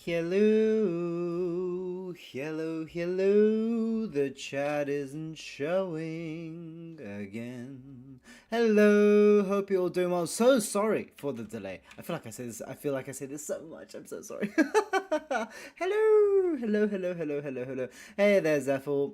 Hello, Hello, hello, the chat isn't showing again. Hello, hope you're all doing well. So sorry for the delay. I feel like I say this so much. I'm so sorry. Hello. Hey there, Zephyr.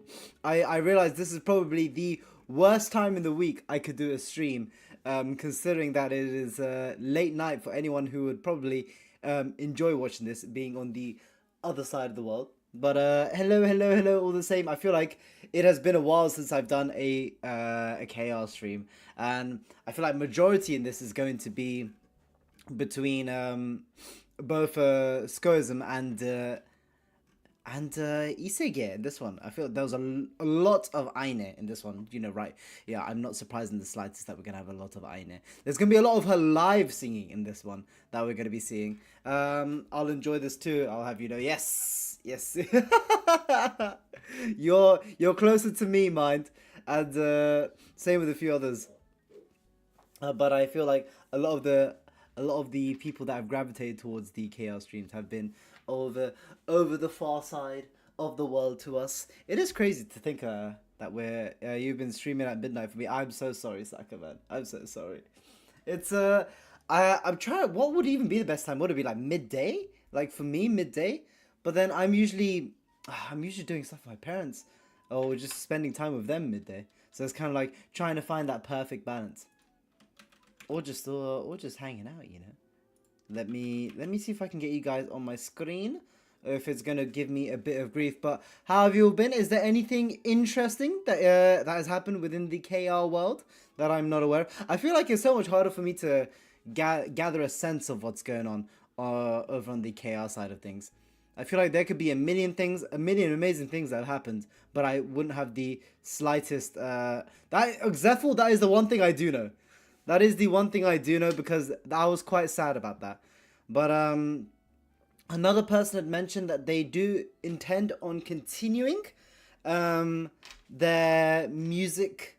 I realize this is probably the worst time in the week I could do a stream, considering that it is late night for anyone who would probably enjoy watching this, being on the other side of the world. But hello, all the same. I feel like it has been a while since I've done a KR stream, and I feel like majority in this is going to be between both SKOSHISM and Isegye in this one. I feel there was a lot of Aine in this one. You know, right? Yeah, I'm not surprised in the slightest that we're gonna have a lot of Aine. There's gonna be a lot of her live singing in this one that we're gonna be seeing. I'll enjoy this too. I'll have you know, yes. you're closer to me, mind, and same with a few others. But I feel like a lot of the people that have gravitated towards the KL streams have been over the far side of the world to us. It is crazy to think that you've been streaming at midnight for me. I'm so sorry, Saka, man. I'm so sorry. It's I'm trying. What would even be the best time? Would it be like midday? Like for me, midday. But then I'm usually doing stuff with my parents, or just spending time with them midday. So it's kind of like trying to find that perfect balance, or just hanging out, you know. Let me see if I can get you guys on my screen, or if it's gonna give me a bit of grief. But how have you all been? Is there anything interesting that that has happened within the KR world that I'm not aware of? I feel like it's so much harder for me to gather a sense of what's going on over on the KR side of things. I feel like there could be a million amazing things that have happened, but I wouldn't have the slightest. Zephyr, that is the one thing I do know. That is the one thing I do know, because I was quite sad about that. But another person had mentioned that they do intend on continuing their music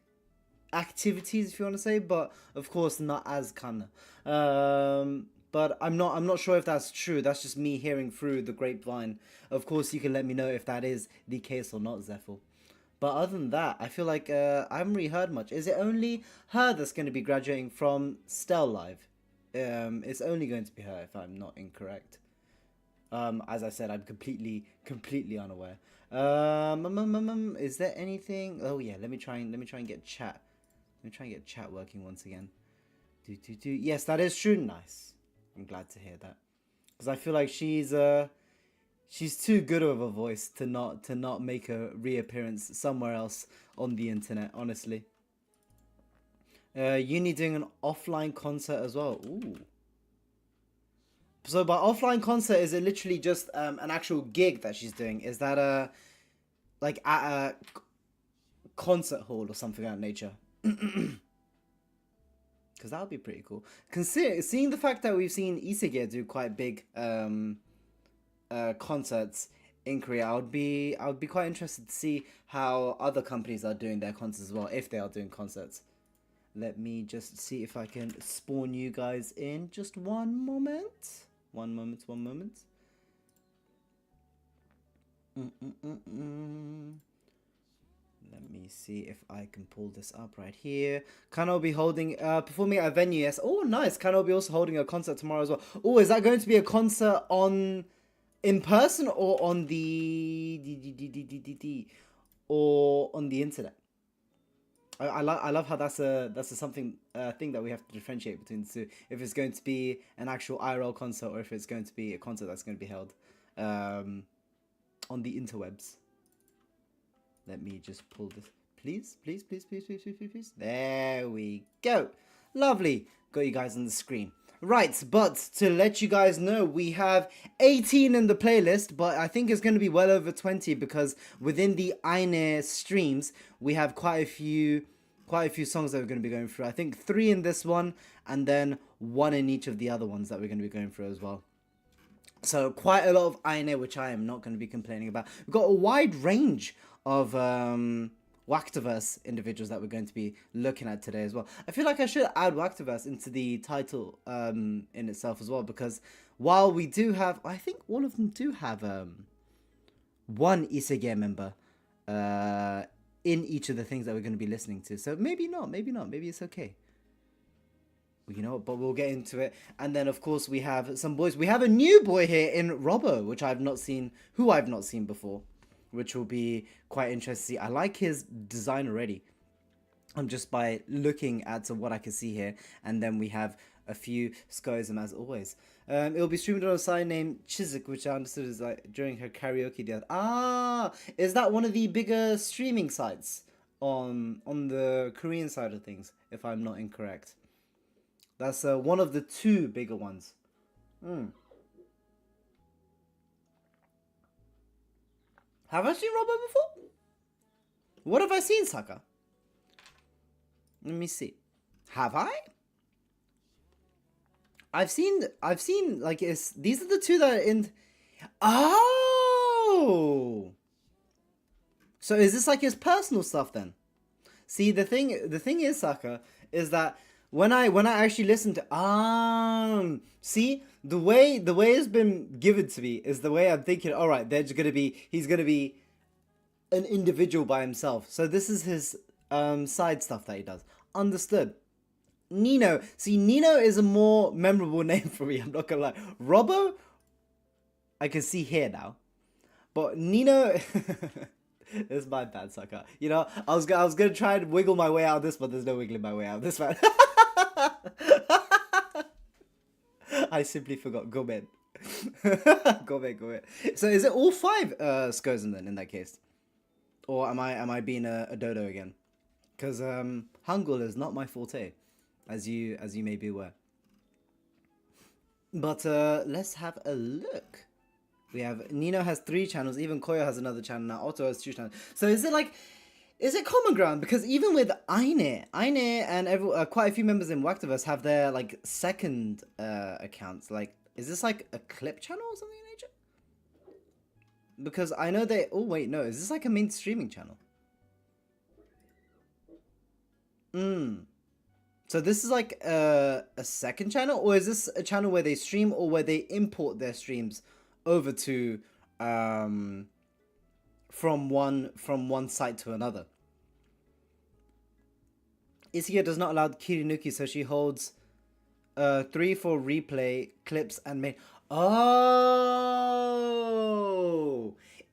activities, if you want to say, but of course not as Kana. But I'm not sure if that's true. That's just me hearing through the grapevine. Of course, you can let me know if that is the case or not, Zephyr. But other than that, I feel like I haven't really heard much. Is it only her that's going to be graduating from Stel Live? It's only going to be her, if I'm not incorrect. As I said, I'm completely unaware. Is there anything? Oh yeah, let me try and get chat. Let me try and get chat working once again. Yes, that is true. Nice. I'm glad to hear that, because I feel like she's too good of a voice to not make a reappearance somewhere else on the internet, honestly. Uni doing an offline concert as well. Ooh. So by offline concert, is it literally just an actual gig that she's doing? Is that like at a concert hall or something of that nature? Because that would be pretty cool. Seeing the fact that we've seen Isegye do quite big concerts in Korea, I would be quite interested to see how other companies are doing their concerts as well, if they are doing concerts. Let me just see if I can spawn you guys in. Just one moment. One moment. Let me see if I can pull this up right here. Kana will be holding, performing at a venue, yes. Oh, nice. Kana will be also holding a concert tomorrow as well. Oh, is that going to be a concert in person, or on or on the internet? I love how that's a something thing that we have to differentiate between the two. If it's going to be an actual IRL concert, or if it's going to be a concert that's going to be held on the interwebs. Let me just pull this. Please. There we go. Lovely. Got you guys on the screen. Right, but to let you guys know, we have 18 in the playlist, but I think it's going to be well over 20, because within the Aine streams, we have quite a few songs that we're going to be going through. I think 3 in this one, and then 1 in each of the other ones that we're going to be going through as well. So quite a lot of Aine, which I am not going to be complaining about. We've got a wide range of Wactiverse individuals that we're going to be looking at today as well. I feel like I should add Wactiverse into the title in itself as well, because while we do have, I think all of them do have one Isegai member in each of the things that we're going to be listening to. So maybe not, maybe not, maybe it's okay. You know, but we'll get into it. And then, of course, we have some boys. We have a new boy here in Robbo, which I've not seen, who I've not seen before, which will be quite interesting to see. I like his design already. Just by looking at what I can see here. And then we have a few SKOSHISM as always. It'll be streamed on a site named Chizuk, which I understood is like during her karaoke death. Ah, is that one of the bigger streaming sites on the Korean side of things, if I'm not incorrect? That's one of the two bigger ones. Have I seen Robbo before? What have I seen, Saka? Let me see. Have I? I've seen like these are the two that are in. Oh. So is this like his personal stuff then? See, the thing is, Saka, is that when I actually listen to see, the way it's been given to me is the way I'm thinking, all right, he's gonna be an individual by himself. So this is his side stuff that he does. Understood. Nino. See, Nino is a more memorable name for me, I'm not gonna lie. Robbo, I can see here now. But Nino it's my bad, Saka. You know, I was gonna try and wiggle my way out of this, but there's no wiggling my way out of this, man. I simply forgot. Go man. Go man. So is it all 5 SKOSHISM then in that case? Or am I being a dodo again? Because Hangul is not my forte, as you may be aware. But let's have a look. We have Nino has 3 channels, even Koyo has another channel now, Otto has 2 channels. So is it common ground? Because even with Aine and quite a few members in Waktaverse have their like second accounts. Like, is this like a clip channel or something in nature? Because I know they. Oh wait, no. Is this like a main streaming channel? So this is like a second channel, or is this a channel where they stream or where they import their streams over to from one site to another? Izaya does not allow Kirinuki, so she holds 3 for replay, clips, and main. Oh,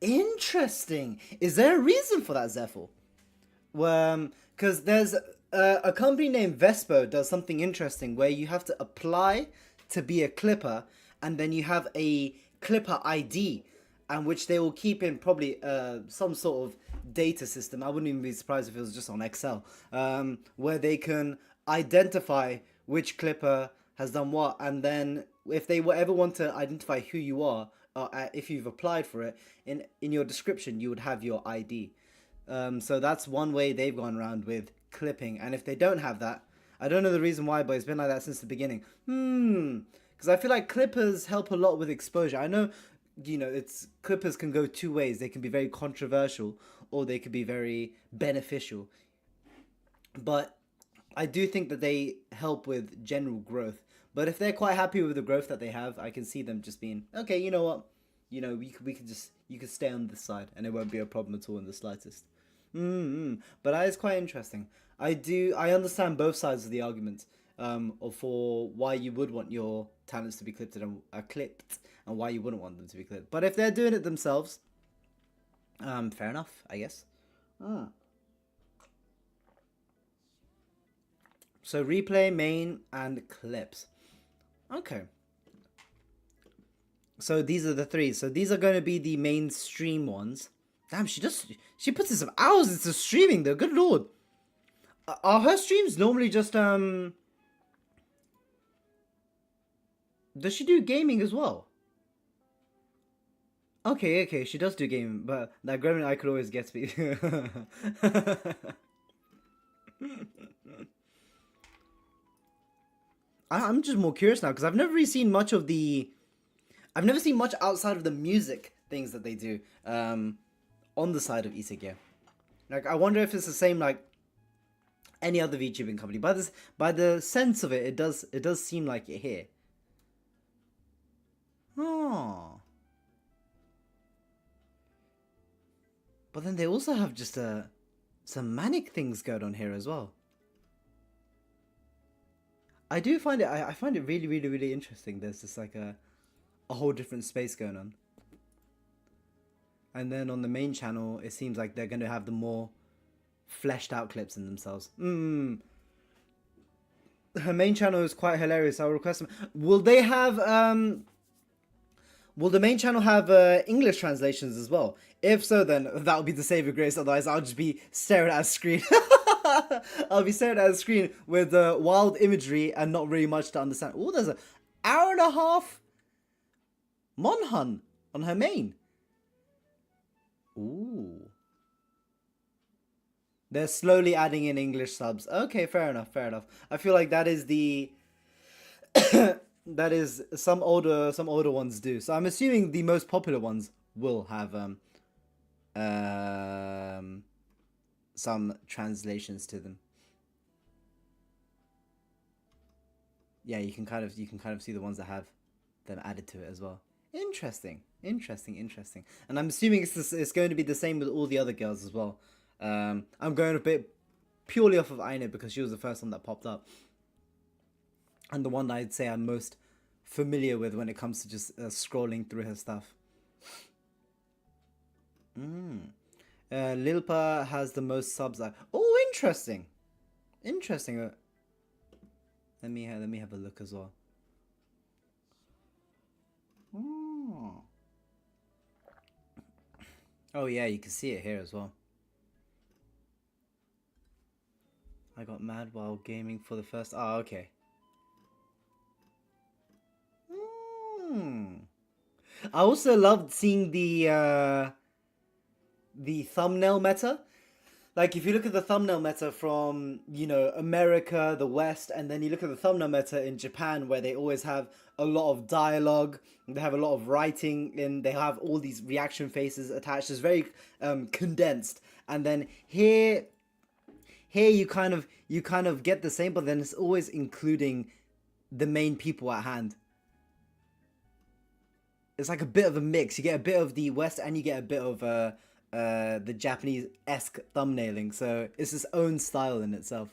interesting. Is there a reason for that, Zephyr? Because there's a company named Vespo does something interesting where you have to apply to be a clipper, and then you have a clipper ID, and which they will keep in probably some sort of data system. I wouldn't even be surprised if it was just on Excel, where they can identify which clipper has done what, and then if they ever want to identify who you are, if you've applied for it, in your description you would have your ID. So that's one way they've gone around with clipping. And if they don't have that, I don't know the reason why, but it's been like that since the beginning. Because I feel like clippers help a lot with exposure. I know, you know, clippers can go 2 ways. They can be very controversial, or they could be very beneficial. But I do think that they help with general growth. But if they're quite happy with the growth that they have, I can see them just being, okay, you know what? You know, you could stay on this side and it won't be a problem at all in the slightest. But that is quite interesting. I understand both sides of the argument for why you would want your talents to be clipped and why you wouldn't want them to be clipped. But if they're doing it themselves, fair enough, I guess. So replay, main, and clips. Okay. So these are the 3. So these are going to be the mainstream ones. Damn, she puts in some hours into streaming though. Good lord. Are her streams normally just does she do gaming as well? Okay, she does do gaming, but that gremlin eye could always get me. I'm just more curious now because I've never really seen much of I've never seen much outside of the music things that they do on the side of Isegai. Like, I wonder if it's the same like any other VTubing company. By the sense of it, it does seem like it here. Oh. But then they also have just some manic things going on here as well. I do find it. I find it really, really, really interesting. There's just like a whole different space going on. And then on the main channel, it seems like they're going to have the more fleshed out clips in themselves. Her main channel is quite hilarious. I'll request them. Will they have Will the main channel have English translations as well? If so, then that would be the saving grace. Otherwise, I'll just be staring at a screen. I'll be staring at a screen with wild imagery and not really much to understand. Oh, there's an hour and a half Monhun on her main. Ooh. They're slowly adding in English subs. Okay, fair enough, fair enough. I feel like that is the... that is some older ones do. So I'm assuming the most popular ones will have some translations to them. Yeah, you can kind of see the ones that have them added to it as well. Interesting. And I'm assuming it's going to be the same with all the other girls as well. I'm going a bit purely off of Aine because she was the first one that popped up. And the one that I'd say I'm most familiar with when it comes to just scrolling through her stuff. Lilpa has the most subs. Oh, interesting. Let me have a look as well. Oh yeah, you can see it here as well. I got mad while gaming for the first... Oh, okay. I also loved seeing the thumbnail meta. Like, if you look at the thumbnail meta from, you know, America, the West, and then you look at the thumbnail meta in Japan, where they always have a lot of dialogue, they have a lot of writing, and they have all these reaction faces attached. It's very condensed. And then here you kind of get the same, but then it's always including the main people at hand. It's like a bit of a mix. You get a bit of the West and you get a bit of the Japanese-esque thumbnailing. So it's its own style in itself,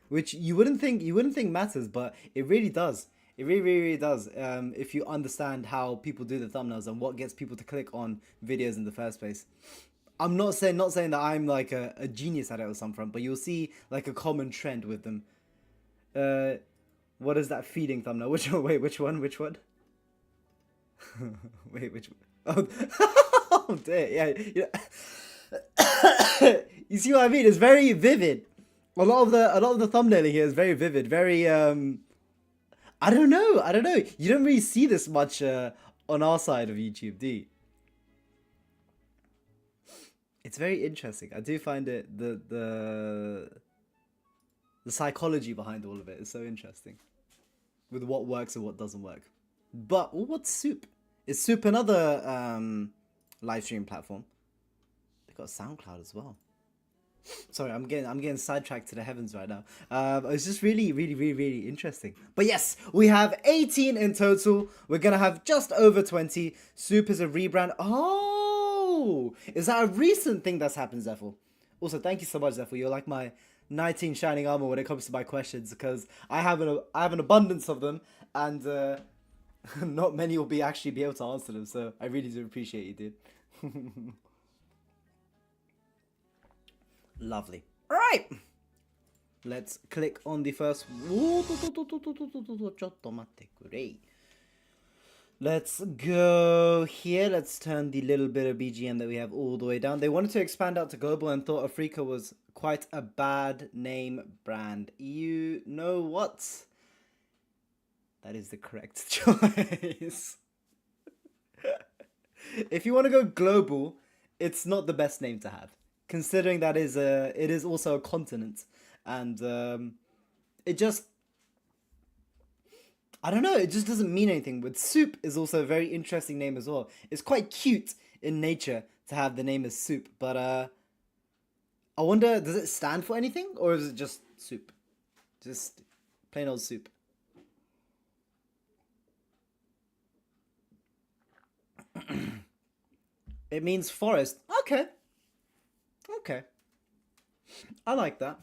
which you wouldn't think matters, but it really does. It really, really, really does. If you understand how people do the thumbnails and what gets people to click on videos in the first place. I'm not saying that I'm like a genius at it or something, but you'll see like a common trend with them. What is that feeding thumbnail? Which one? Wait, which one? Wait, which one? Oh, dear, yeah. You see what I mean? It's very vivid. A lot of the thumbnailing here is very vivid, very I don't know. You don't really see this much on our side of YouTube, do you? It's very interesting. I do find it the psychology behind all of it is so interesting, with what works and what doesn't work. But what's Soup? Is Soup another live stream platform? They got SoundCloud as well. Sorry, I'm getting sidetracked to the heavens right now. It's just really, really, really, really interesting. But yes, we have 18 in total. We're gonna have just over 20. Soup is a rebrand. Oh, is that a recent thing that's happened, Zephyr? Also, thank you so much, Zephyr. You're like my 19 shining armor when it comes to my questions, because I have an abundance of them, and not many will actually be able to answer them. So I really do appreciate you, dude. Lovely. All right. Let's click on the first. Let's go here. Let's turn the little bit of BGM that we have all the way down. They wanted to expand out to global and thought Afrika was quite a bad name brand. You know what? That is the correct choice. If you want to go global, it's not the best name to have, considering that it is also a continent, and it just, I don't know, it just doesn't mean anything. With Soup is also a very interesting name as well. It's quite cute in nature to have the name as Soup, but I wonder, does it stand for anything, or is it just Soup? Just plain old Soup. It means forest. Okay. Okay. I like that.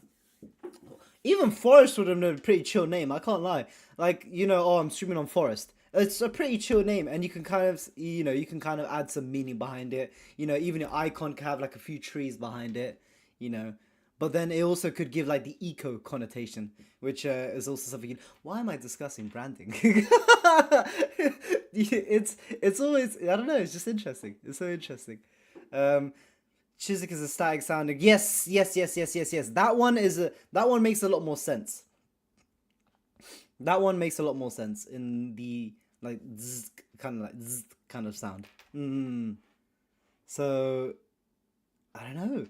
Even Forest would have been a pretty chill name, I can't lie. Like, you know, oh, I'm streaming on Forest. It's a pretty chill name, and you can kind of, you know, you can kind of add some meaning behind it. You know, even your icon can have like a few trees behind it, you know. But then it also could give like the eco connotation, which is also something. Why am I discussing branding? It's always, I don't know, it's just interesting. It's so interesting. Chiswick is a static sounding. Yes. That one makes a lot more sense. That one makes a lot more sense in the like zzz, kind of sound. So I don't know.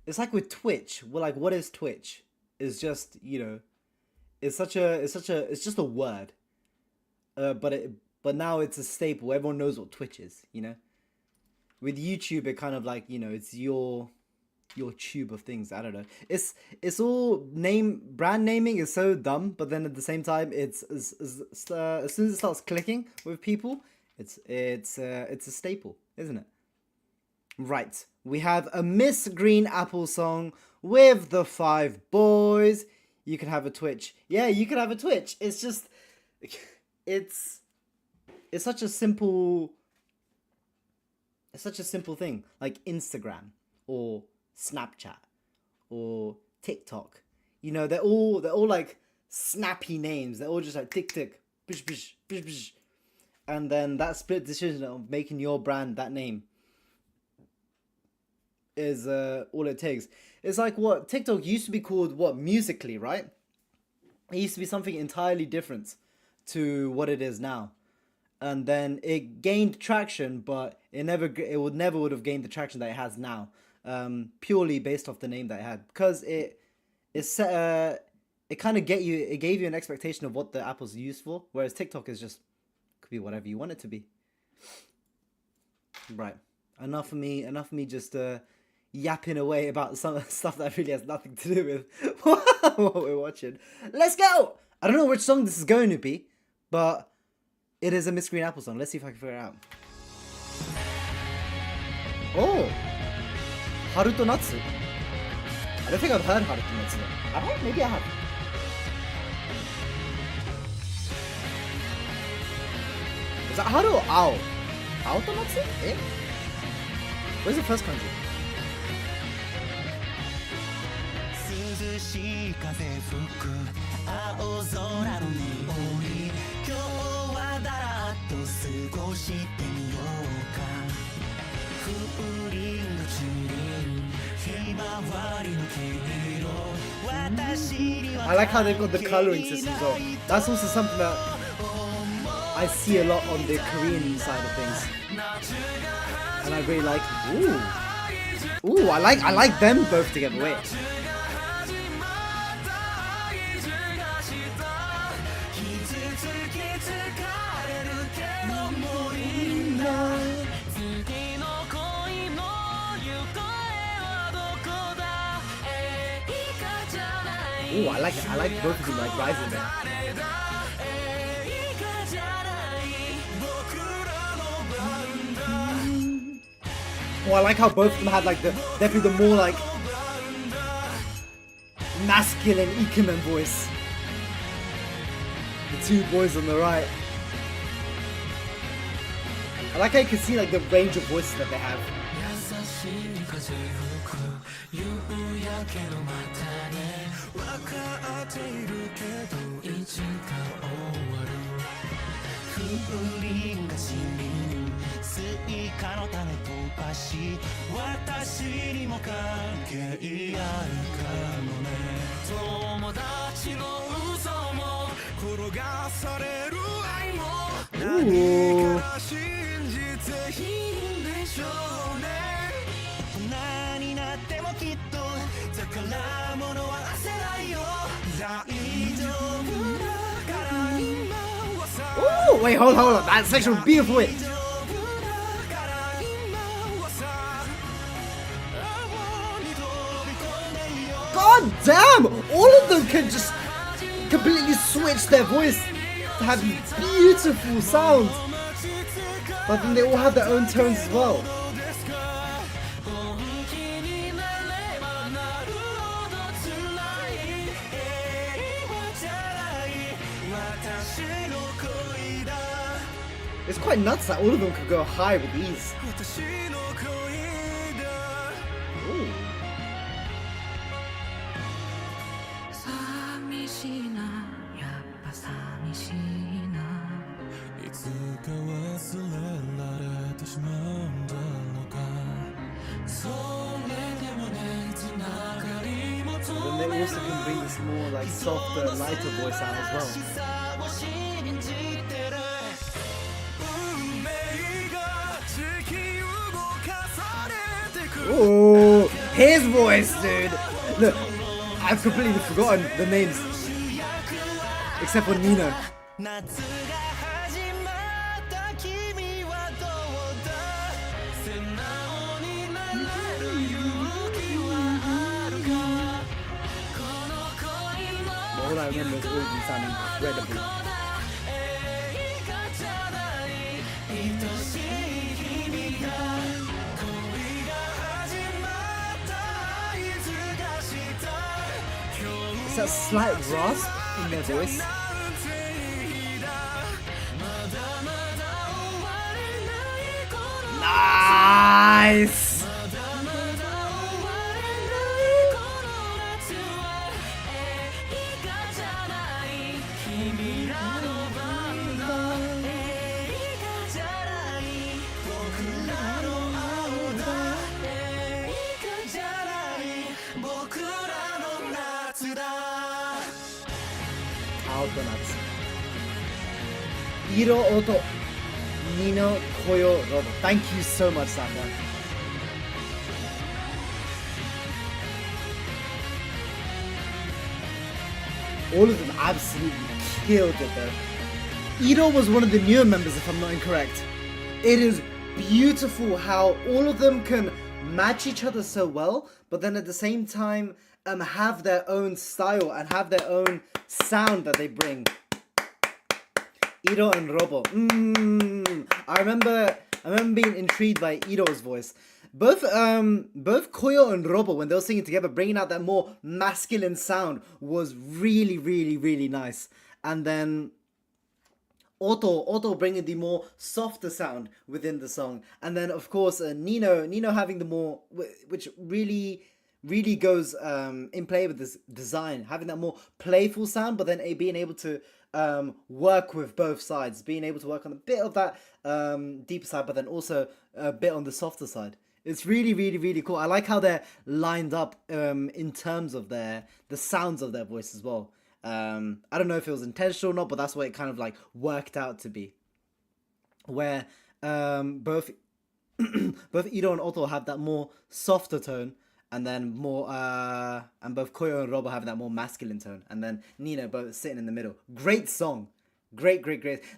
It's like with Twitch. Well, like, what is Twitch? It's just, you know, it's just a word. But now it's a staple. Everyone knows what Twitch is, you know. With YouTube, it kind of like, you know, it's your tube of things. I don't know. It's all brand naming is so dumb, but then at the same time, it's as soon as it starts clicking with people, it's a staple, isn't it? Right, we have a Miss Green Apple song with the 5 boys. You can have a Twitch. Yeah, you can have a Twitch. It's just, it's such a simple. It's such a simple thing, like Instagram or Snapchat or TikTok. You know, they're all like snappy names. They're all just like tick tick, bish bish bish bish, and then that split decision of making your brand that name is all it takes. It's like what TikTok used to be called, what, Musically, right? It used to be something entirely different to what it is now. And then it gained traction, but it never would have gained the traction that it has now, purely based off the name that it had, because it kind of gave you an expectation of what the apple's used for, whereas TikTok is just could be whatever you want it to be. Right, enough of me just yapping away about some stuff that really has nothing to do with what we're watching. Let's go. I don't know which song this is going to be, but it is a Miss Green Apple song. Let's see if I can figure it out. Oh! Haru to Natsu. I don't think I've heard Haru to Natsu. Have I? Maybe I have. Is that Haru or Ao? Ao to Natsu? Eh? Where's the first kanji? 涼しい風吹く青空の匂い今日はだらっと過ごしてみようか風鈴が散るひまわりの黄色私には I like how they've got the coloring system as well. That's also something that I see a lot on the Korean side of things. And I really like it. Ooh, I like them both together. Wait. Ooh, I like both of them like rising there. Oh, I like how both of them had like definitely the more like masculine Ikemen voice. The two boys on the right. I like how you can see like the range of voices that they have. Ooh. Ooh, wait, hold on. That section was beautiful. God damn! All of them can just completely switch their voice to have beautiful sounds. But then they all have their own tones as well. It's quite nuts that all of them could go high with ease. Ooh. Then they also can bring this more like softer, lighter voice out as well. Oh, his voice, dude! Look, I've completely forgotten the names, except for Nino. All I remember is all of them sounding incredible. It's that slight rasp in their voice. Nice! Donuts. Iro Oto Nino Koyo Robo. Thank you so much, Sandra. All of them absolutely killed it though. Iro was one of the newer members, if I'm not incorrect. It is beautiful how all of them can match each other so well, but then at the same time have their own style and have their own sound that they bring. Iro and Robo. I remember being intrigued by Iro's voice. Both Koyo and Robo, when they were singing together, bringing out that more masculine sound was really, really, really nice. And then Otto bringing the more softer sound within the song. And then of course Nino having the more, which really goes in play with this design, having that more playful sound, but then being able to work with both sides, being able to work on a bit of that deeper side, but then also a bit on the softer side. It's really, really, really cool. I like how they're lined up in terms of the sounds of their voice as well. I don't know if it was intentional or not, but that's what it kind of like worked out to be. Where both Iro and Otto have that more softer tone, and then more and both Koyo and Robo have that more masculine tone, and then Nino both sitting in the middle. Great song. Great.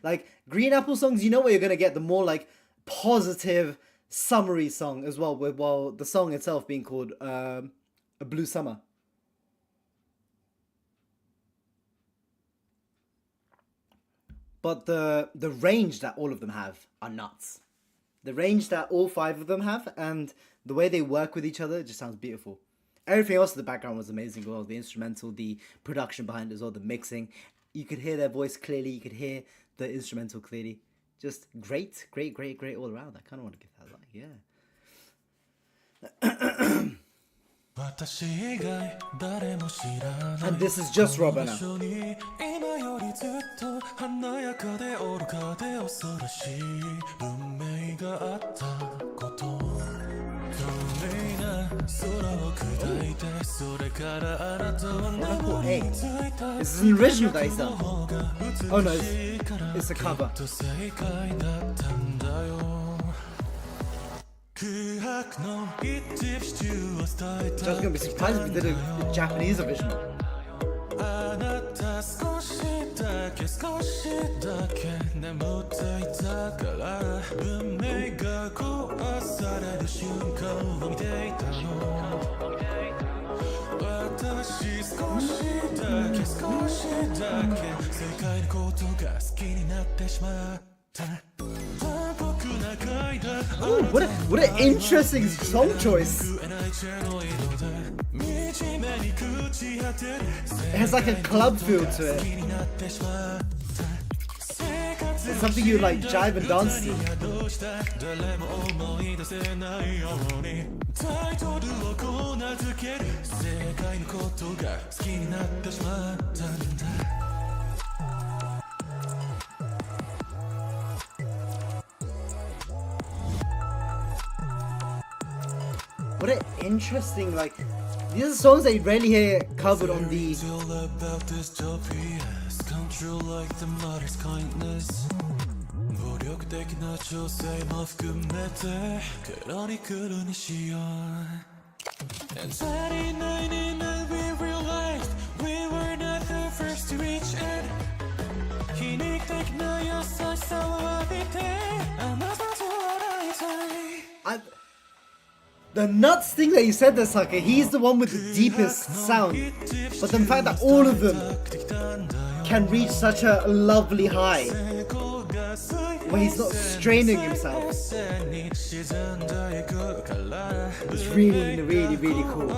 Like Green Apple songs, you know what you're gonna get, the more like positive summary song as well, while the song itself being called A Blue Summer. But the range that all of them have are nuts. The range that all five of them have, and the way they work with each other, just sounds beautiful. Everything else in the background was amazing as well. The instrumental, the production behind it as well, the mixing. You could hear their voice clearly. You could hear the instrumental clearly. Just great all around. I kind of want to give that a like, yeah. And this is just Robert now. Hey, this is an original that he's done. Oh no, it's a cover. Just gonna be surprised if we did a Japanese original. Oh, what an interesting song choice. It has like a club feel to it. It's something you like jive and dance to. 誰も思い出せないようにタイトルをこう名付ける世界のことが好きになってしまったんだ What an interesting, like, these are songs that you rarely hear covered on the... It's all about dystopia Control like the mother's kindness 暴力的な調整も含めてクロニクルにしよう And 39 we realized we were not the first to reach it 皮肉的な優しさを浴びてあなたと笑いたい The nuts thing that you said there, Saka, he's the one with the deepest sound. But the fact that all of them can reach such a lovely high, where he's not straining himself, it's really, really, really cool.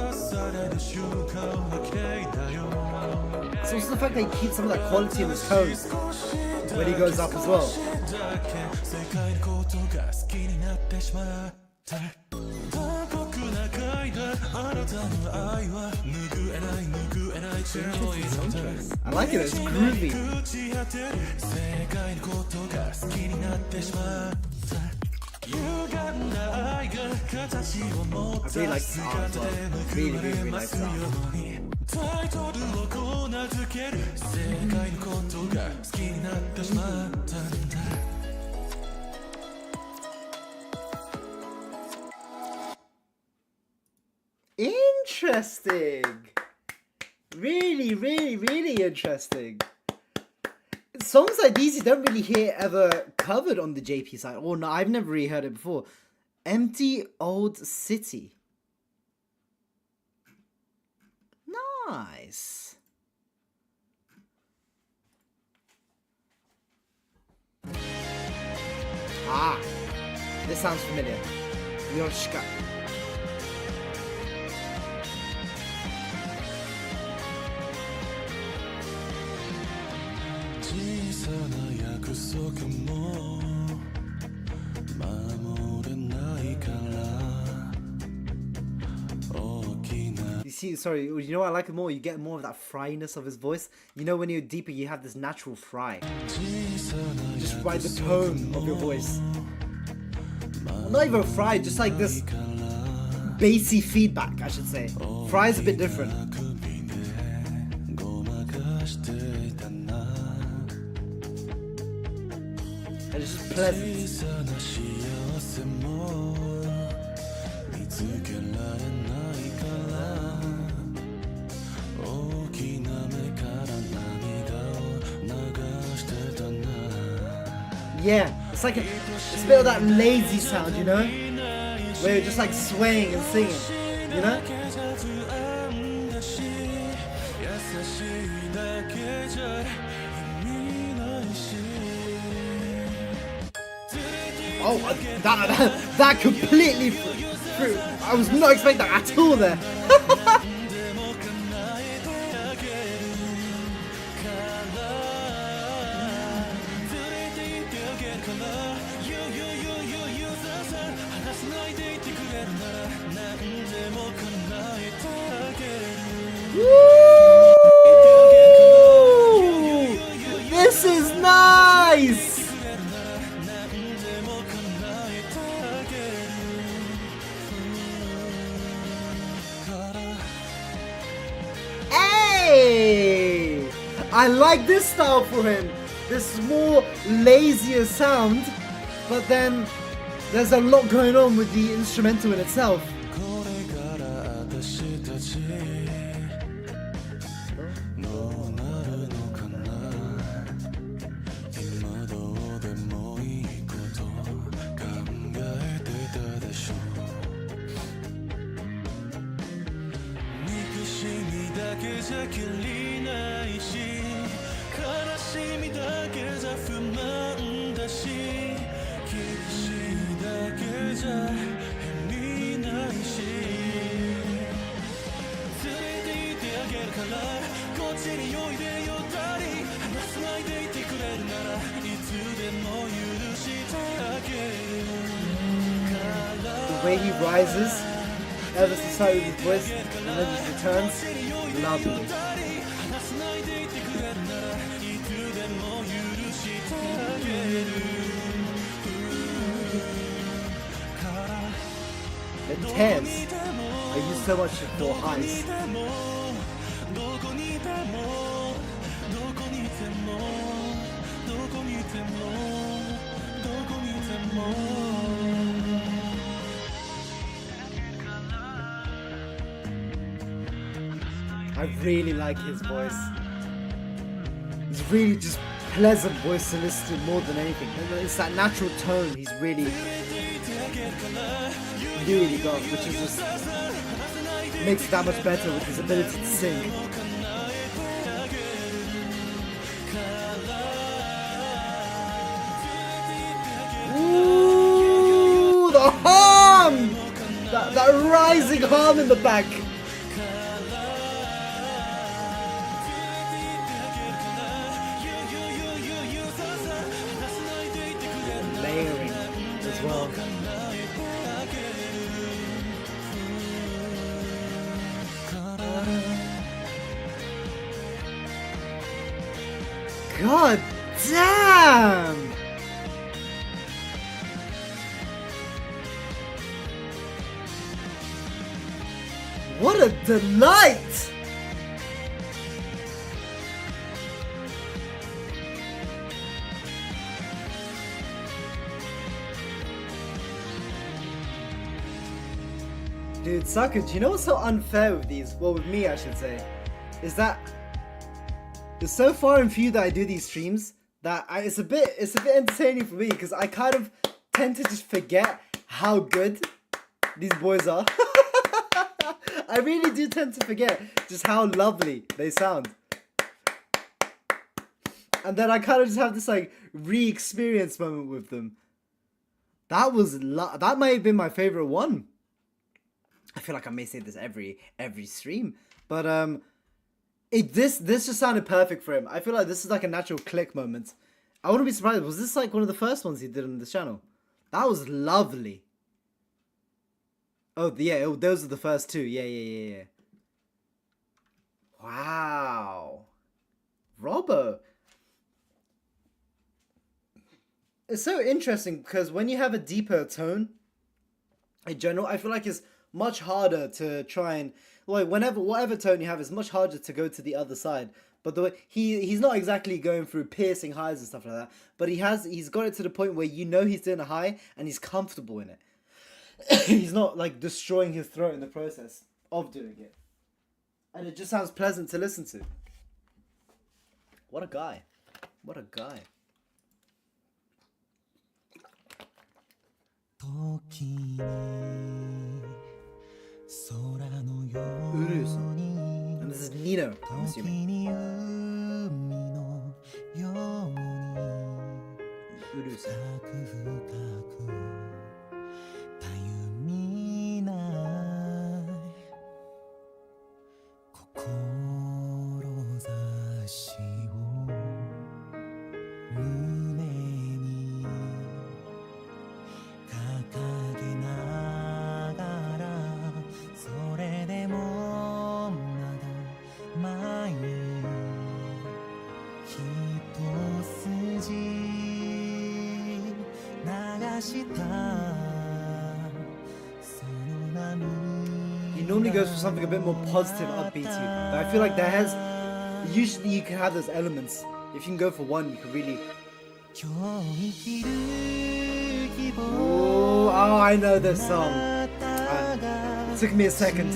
It's also the fact that he keeps some of that quality in his tones when he goes up as well. I like it, it's groovy. I really like this art as well. Really, really, really like this art. Interesting. Really, really, really interesting. Songs like these you don't really hear ever covered on the JP side. Or no, I've never really heard it before. Empty Old City. Nice. Ah, this sounds familiar. Yoshika. You see, sorry, you know what I like it more? You get more of that fryness of his voice. You know, when you're deeper, you have this natural fry. Just by the tone of your voice. Well, not even fry, just like this bassy feedback, I should say. Fry is a bit different. And it's just pleasant. Yeah, it's like it's a bit of that lazy sound, you know? Where you're just like swaying and singing, you know? Oh, that completely threw. I was not expecting that at all there. Woo! This is nice! Hey! I like this style for him. This more lazier sound, but then there's a lot going on with the instrumental in itself. The way he rises ever so slightly with his voice and then just returns, lovely. The tears I use so much for highs. I really like his voice. He's really just pleasant voice to listen to more than anything. It's that natural tone he's really got, which is just makes it that much better with his ability to sing. Ooh, the hum! That rising hum in the back. Layering as well. God damn! What a delight! Dude, Saka, do you know what's so unfair with these? Well, with me, I should say, is that it's so far and few that I do these streams that it's a bit entertaining for me because I kind of tend to just forget how good these boys are. I really do tend to forget just how lovely they sound. And then I kind of just have this like re-experience moment with them. That might have been my favorite one. I feel like I may say this every stream, but this just sounded perfect for him. I feel like this is like a natural click moment. I wouldn't be surprised. Was this like one of the first ones he did on this channel? That was lovely. Oh yeah, those are the first two. Yeah. Wow, Robbo. It's so interesting because when you have a deeper tone, in general, I feel like it's much harder to try and whatever tone you have, it's much harder to go to the other side. But the way he's not exactly going through piercing highs and stuff like that, but he's got it to the point where you know he's doing a high and he's comfortable in it. He's not like destroying his throat in the process of doing it, and it just sounds pleasant to listen to. What a guy! What a guy! Urus. And this is Nino, I'm assuming. Urus. He normally goes for something a bit more positive, upbeat, but I feel like usually you can have those elements. If you can go for one, you can really. Oh, I know this song. It took me a second.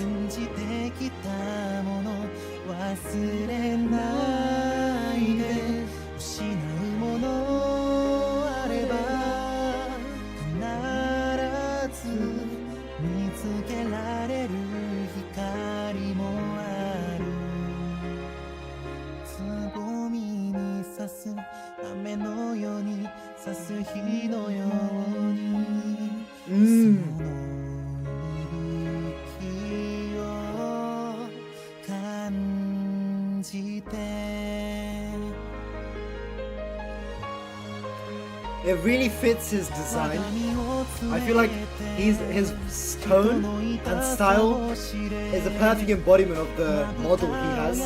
It really fits his design. I feel like his tone and style is a perfect embodiment of the model he has.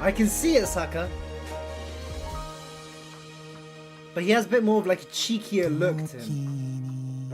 I can see it, Saka. But he has a bit more of like a cheekier look to him.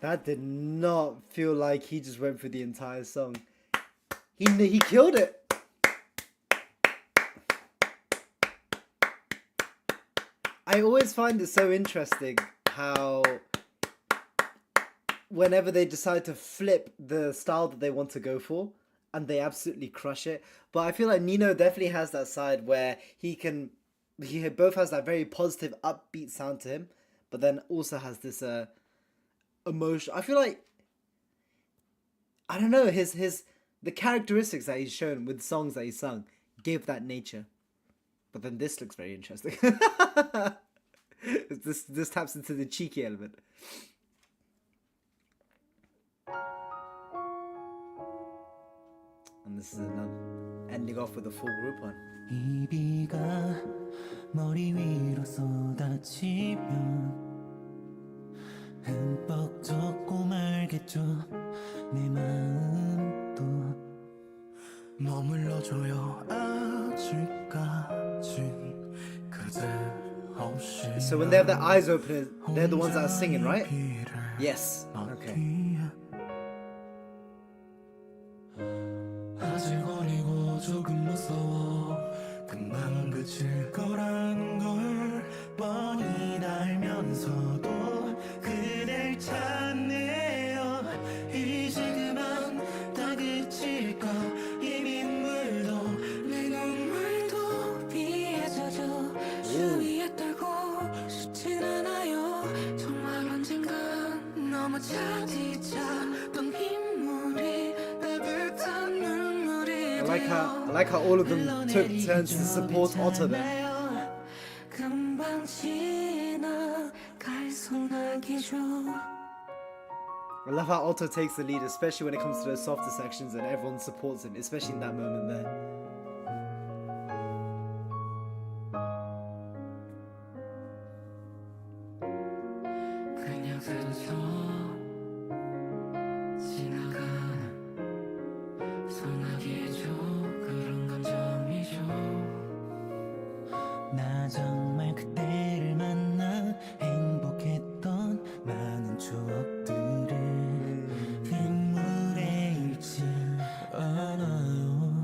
That did not feel like he just went through the entire song. He killed it. I always find it so interesting how whenever they decide to flip the style that they want to go for, and they absolutely crush it. But I feel like Nino definitely has that side where he both has that very positive, upbeat sound to him, but then also has this emotion. I feel like, I don't know, the characteristics that he's shown with songs that he sung gave that nature. But then this looks very interesting. This taps into the cheeky element. And this is another ending off with a full group one. 이 비가 머리 위로 쏟아지면 흠뻑 젖고 말겠죠 내 마음도 머물러줘요 아직까진 그대 없이 So when they have their eyes open, they're the ones that are singing, right? Yes. Okay. 아직 어리고 조금 무서워 금방 그칠 거라는 걸 뻔히 알면서도 그댈 찾네요 이제 그만 다 그칠까 이 빗물도 내 눈물도 비에 젖어 주위에 떨고 싶진 않아요 정말 언젠간 너무 차디차던 빗물이 따뜻한 눈물이 I like how all of them took turns to support Otto there. 금방 지나갈 소나기죠 I love how Otto takes the lead, especially when it comes to those softer sections and everyone supports him, especially in that moment there. 그냥 스쳐 지나가는 소나기죠 그런 감정이죠 나 정말 그때를 만나 행복했던 많은 추억들을 빗물에 잃지 않아요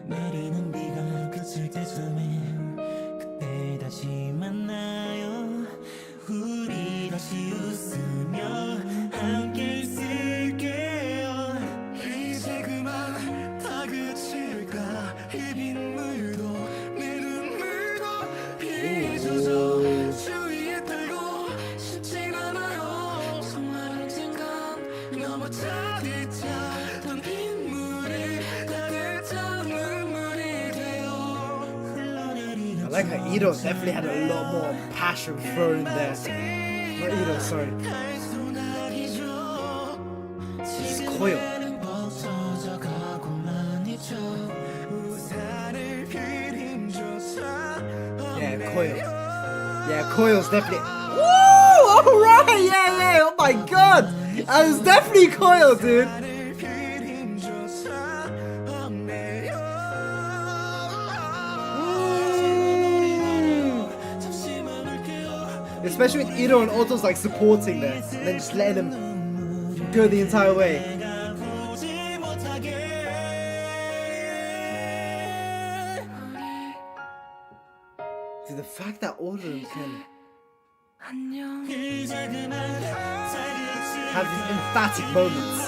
내리는 비가 그칠 때쯤엔 그때 다시 만나요 우리 다시 웃으며 함께 있을게요 이제 그만 다 그칠까 이 빗물도 내 눈물도 비에 젖어 주위에 떨고 싶진 않아요 정말 언젠간 너무 차디차던 빗물이 따뜻한 눈물이 돼 Like Ito definitely had a lot more passion thrown in there. Not Ito, sorry. This is Koyo. Yeah, Koyo. Yeah, Koyo's definitely. Woo! Alright! Yeah! Oh my god! That was definitely Koyo, dude! Especially with Ito and Otto's like supporting there, and then just letting him go the entire way. Dude, the fact that all of them can have these emphatic moments.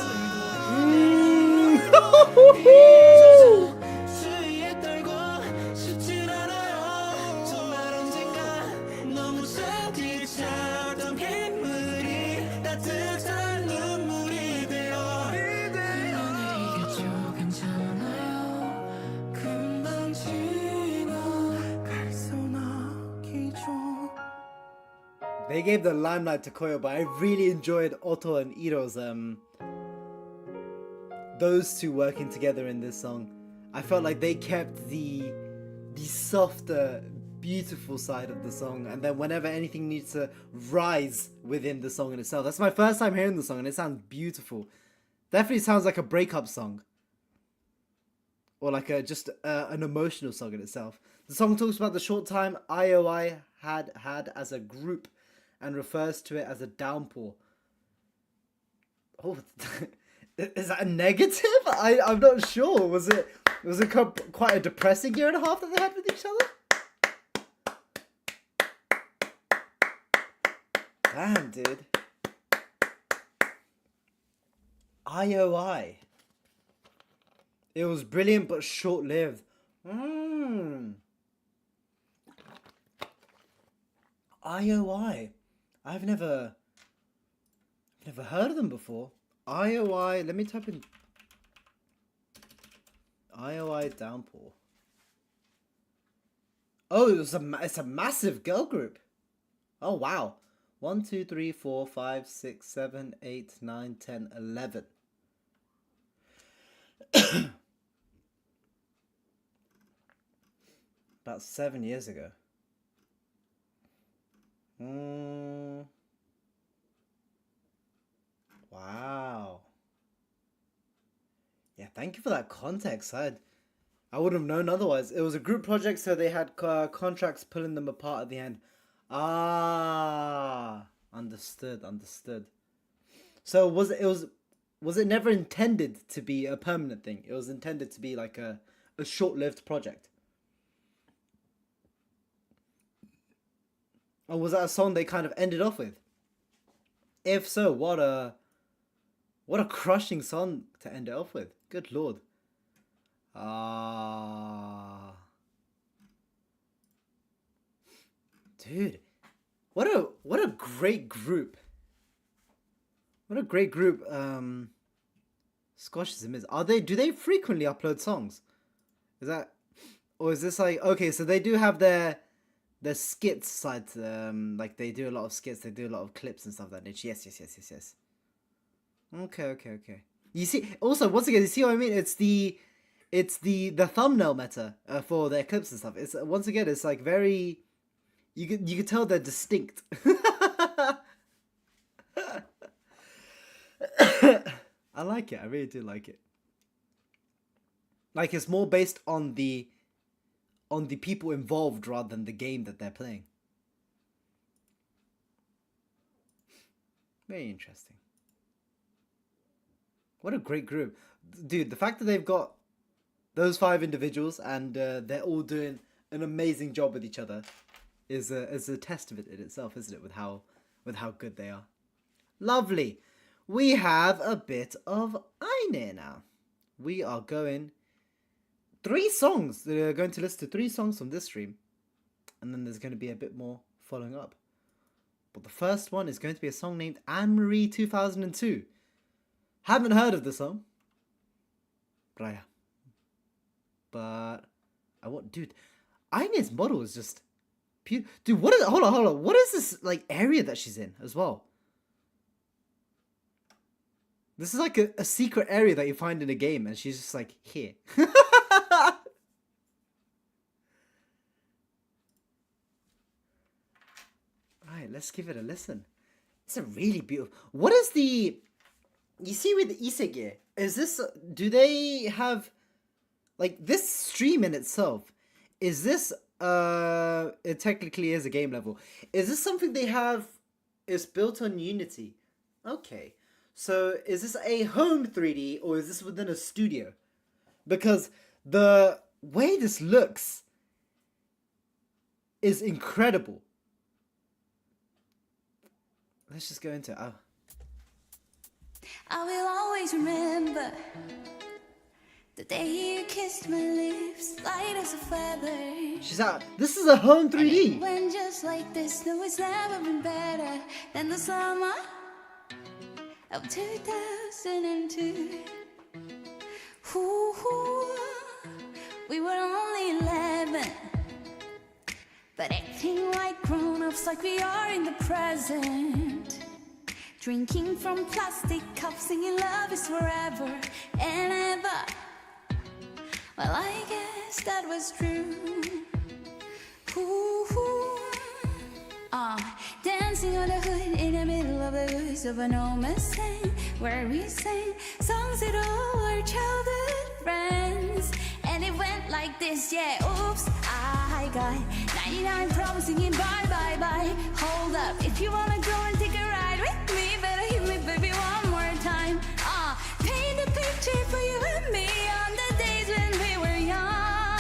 They gave the limelight to Koyo, but I really enjoyed Otto and Ito's those two working together in this song. I felt like they kept the softer, beautiful side of the song, and then whenever anything needs to rise within the song in itself. That's my first time hearing the song, and it sounds beautiful. Definitely sounds like a breakup song, or like just an emotional song in itself. The song talks about the short time IOI had as a group, and refers to it as a downpour. Oh, is that a negative? I'm not sure. Was it quite a depressing year and a half that they had with each other? Damn, dude. IOI. It was brilliant but short-lived. IOI. I've never heard of them before. IOI. Let me type in IOI Downpour. Oh, it's a massive girl group. Oh wow. 1, 2, 3, 4, 5, 6, 7, 8, 9, 10, 11. About 7 years ago. Wow. Yeah, thank you for that context. I wouldn't have known otherwise. It was a group project, so they had contracts pulling them apart at the end. Ah, understood. So was it never intended to be a permanent thing? It was intended to be like a short-lived project. Or was that a song they kind of ended off with? If so, what a crushing song to end it off with. Good lord. Dude, what a great group. What a great group SKOSHISM is. Do they frequently upload songs? Is that, or is this like, okay, so they do have their skits side, like they do a lot of skits, they do a lot of clips and stuff like that. Yes. Okay. You see, also once again, you see what I mean? It's the thumbnail meta for their clips and stuff. It's once again, it's like very, you can tell they're distinct. I like it. I really do like it. Like it's more based on the people involved rather than the game that they're playing. Very interesting. What a great group. Dude, the fact that they've got those 5 individuals and they're all doing an amazing job with each other is a testament in itself, isn't it, with how good they are. Lovely. We have a bit of Aine now. We are going 3 songs. They're going to listen to 3 songs from this stream. And then there's going to be a bit more following up. But the first one is going to be a song named Anne-Marie 2002. Haven't heard of the song. But I want... Dude, Aine's model is just... Dude, what is... Hold on. What is this, like, area that she's in as well? This is like a secret area that you find in a game, and she's just like, here. Alright, let's give it a listen. It's a really beautiful... What is the... You see with the Isegue, is this... Do they have... Like, this stream in itself, is this... It technically is a game level. Is this something they have... Is built on Unity? Okay. So, is this a home 3D, or is this within a studio? Because the way this looks is incredible. Let's just go into it. Oh. I will always remember the day you kissed my lips, light as a feather. She's out. This is a home 3D. And when just like this, no, it's never been better than the summer of 2002. Ooh, we were only 11, but acting like grown-ups, like we are in the present. Drinking from plastic cups, singing love is forever and ever. Well, I guess that was true. Ooh, dancing on the hood in the middle of the woods of an old Mustang, where we sang songs that all our childhood friends. And it went like this, yeah, oops, I got 99 problems singing bye, bye, bye. Hold up, if you wanna go and take a ride with me, better hit me, baby, one more time. Paint a picture for you and me on the days when we were young,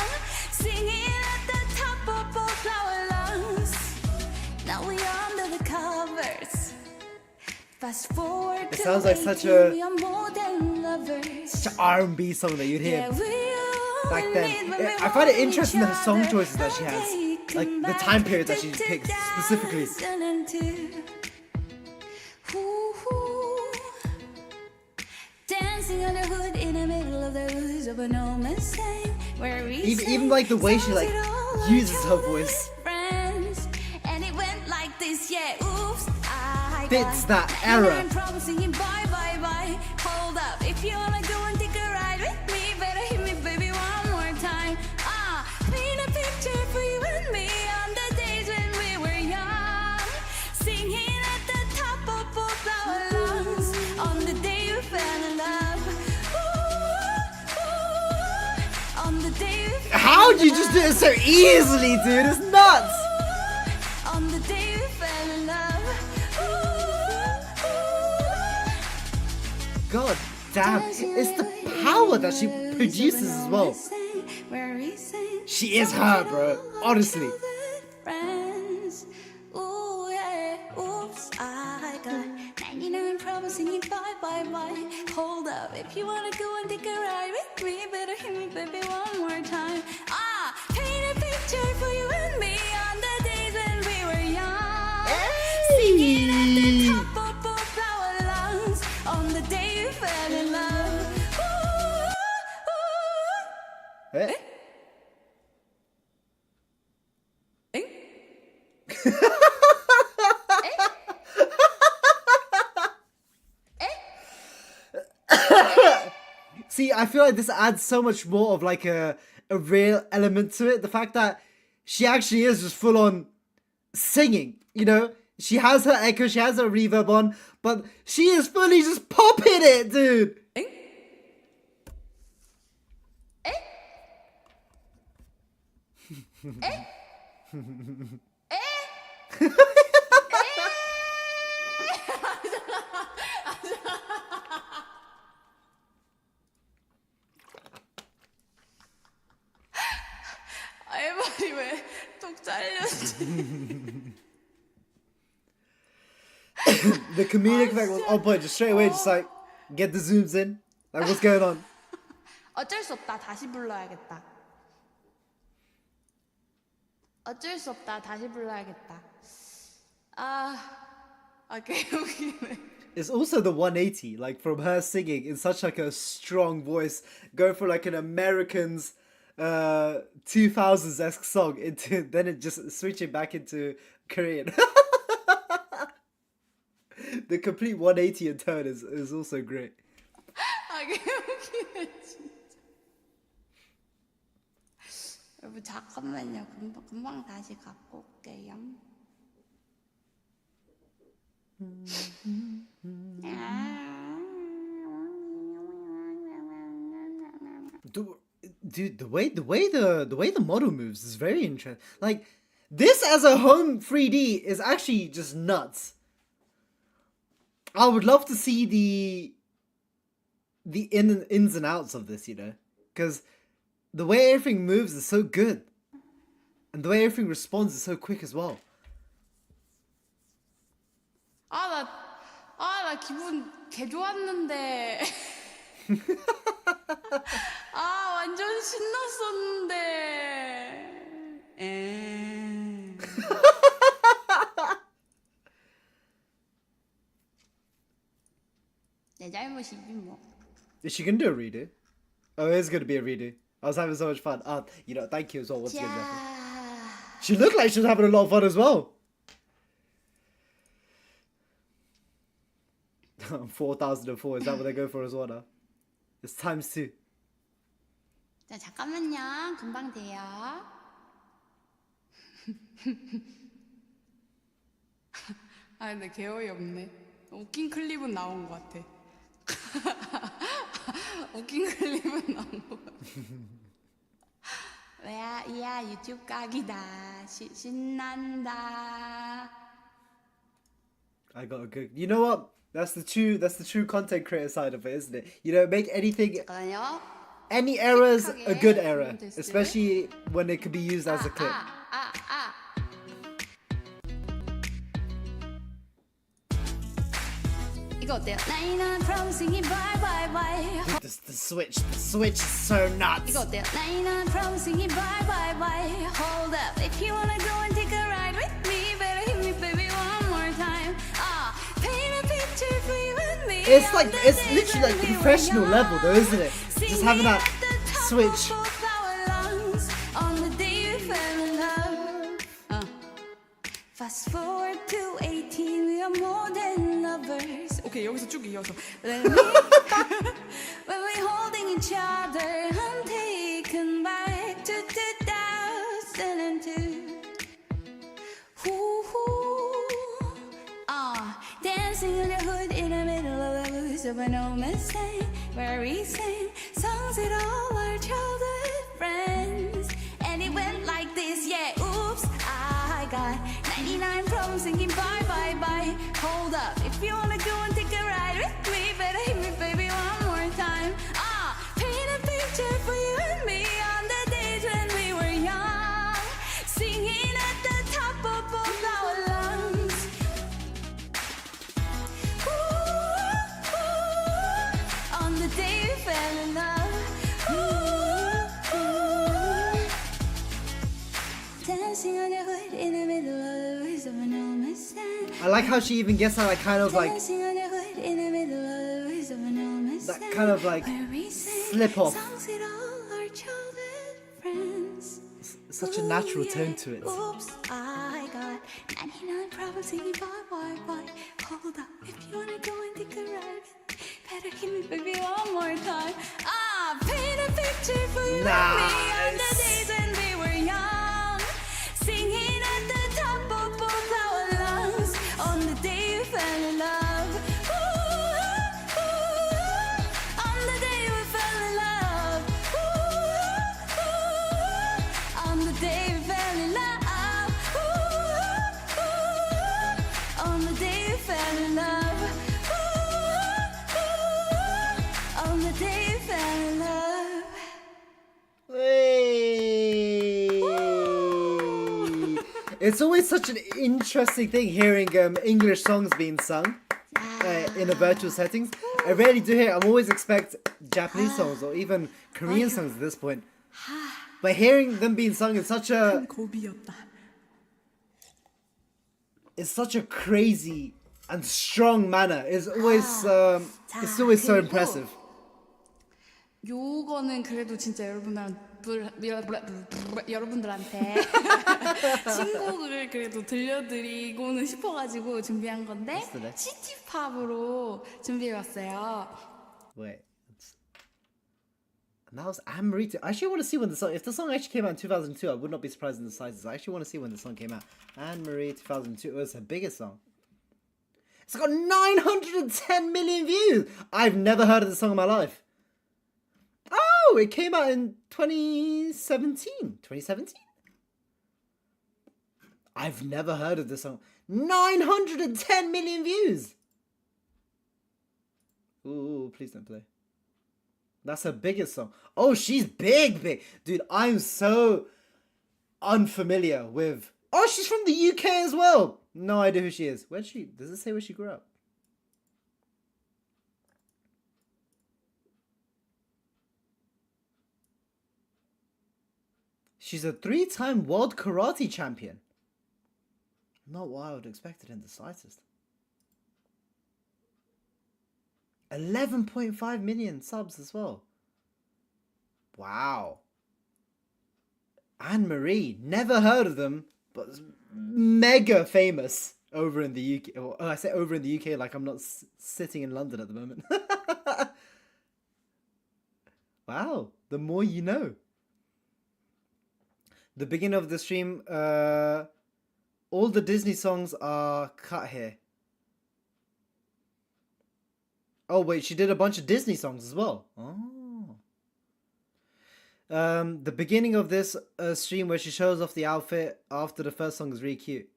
singing at the top of both our lungs. Now we are under the covers. Fast forward. It sounds like such a R&B song that you'd hear back then. I find it interesting the song choices that she has, like the time period that she picks specifically. Dancing on the hood in the middle of the woods of an old Mustang, where we Even like the way she like uses her voice and it went like this, yeah, oops, fits that era. Singing bye, bye, bye. Hold up, if you wanna go and take a ride with me, better hit me, baby, one more time. Paint a picture for you and me on the days when we were young, singing at the top of both our lungs on the day we fell in love. On the day we fell How do you just do it so easily, dude? It's nuts. on the day we fell in love. God damn, it's the power that she produces as well. She is her, bro. Honestly. Friends. Ooh, yeah. Oops, I got 99 problems singing bye, bye, bye. Hold up, if you wanna go and take a ride with me, better hit me, baby, one more time. Paint a picture for you and me on the days when we were young, singing at the top of both our lungs on the day we fell in love. Eh? See, I feel like this adds so much more of like a real element to it. The fact that she actually is just full on singing, you know? She has her echo, she has her reverb on, but she is fully just popping it, dude. 말이 왜 뚝 잘렸지? The comedic effect was on point, just straight away, just like, get the zooms in. Like, what's going on? 어쩔 수 없다. 다시 불러야겠다. 어쩔 수 없다. 다시 불러야겠다. 개웃기네. It's also the 180, like from her singing in such like a strong voice, going for like an American's 2000s-esque song into then it just switching back into Korean. The complete 180 in tone is also great. 아, 개웃기네 진짜. 여러분 잠깐만요. 금방 다시 갖고 올게요. Dude, the way the model moves is very interesting. Like this as a home 3D is actually just nuts. I would love to see the ins and outs of this, you know, because the way everything moves is so good, and the way everything responds is so quick as well. 나 기분 개 좋았는데. 완전 신났었는데. 내 잘못이지 뭐. Is she gonna do a redo? Oh, it is gonna be a redo. I was having so much fun. You know, thank you as well once again. Jeffrey. She looked like she was having a lot of fun as well. 4004, is that what they go for as well now? It's ×2. 자, 잠깐만요. 금방 돼요. 근데 개 어이없네. 웃긴 클립은 나온 것 같아. 웃긴 클립은 나온 것 같아. 야, 유튜브 각이다. 신난다. I got a good. You know what? That's the true content creator side of it, isn't it? You know, make anything. 잠깐만요. Any error is a good error, especially when it could be used as a clip. 이거 어때요? 나이는 promising bye bye bye. The switch is so nuts. 이거 어때요? 나이는 promising bye bye bye. Hold up, if you wanna go and take a ride with me, better hit me, baby, one more time. Paint a picture for you and me. It's literally like professional level, though, isn't it? Just having that switch. Fast forward to 18, we are more than lovers. 오케이, 여기서 쭉 이어서. When we're holding each other, I'm taken back to 2002. Dancing in the hood in the middle of the woods of a no mistake, where we sing songs with all our childhood friends. And it went like this, yeah, oops, I got 99 problems singing bye bye bye. Hold up, if you wanna go and take a ride with me, better hit me, baby, one more time. Paint a picture for you and me on the days when we were young, singing at the top of both our lungs. On the day we fell in love. Dancing on the hood in the middle of the woods of an old Mustang. I like how she even gets that like kind of like Dancing on the hood in the middle of the woods of an old Mustang. that kind of like Where we sing slip off. songs with all our childhood friends. Such a natural tone to it. Oops, I got 99 problems singing bye bye bye. Hold up, if you wanna go and take a ride, better hit me, baby, one more time. Paint a picture for you and me on the days when we were young, singing at the top of both our lungs on the day we fell in love. On the day we fell in love. On the day we fell in love. On the day we fell in love. On the day we fell in love. Hey. It's always such an interesting thing hearing English songs being sung in a virtual settings. I rarely do hear. I'm always expect Japanese songs or even Korean songs at this point. But hearing them being sung in such a it's such a crazy and strong manner is always it's always so impressive. 요거는 그래도 진짜 여러분들한테 여러분들한테 신곡을 그래도 들려드리고는 싶어가지고 준비한 건데 What's the next? 시티팝으로 준비해봤어요. Wait. And that was Anne-Marie. I actually want to see when the song... If the song actually came out in 2002, I would not be surprised in the sizes. I actually want to see when the song came out. Anne-Marie 2002. It was her biggest song. It's got 910 million views! I've never heard of this song in my life. Oh, it came out in 2017. 2017? I've never heard of this song. 910 million views! Ooh, please don't play. That's her biggest song. Oh, she's big. Dude, I'm so unfamiliar with... Oh, she's from the UK as well. No idea who she is. Where'd she... Does it say where she grew up? She's a 3-time world karate champion. Not what I would expect it in the slightest. 11.5 million subs as well. Wow. Anne-Marie, never heard of them, but mega famous over in the UK. Oh, I say over in the UK like I'm not sitting in London at the moment. Wow, the more you know. The beginning of the stream, all the Disney songs are cut here. Oh wait, she did a bunch of Disney songs as well. Oh. The beginning of this stream where she shows off the outfit after the first song is really cute.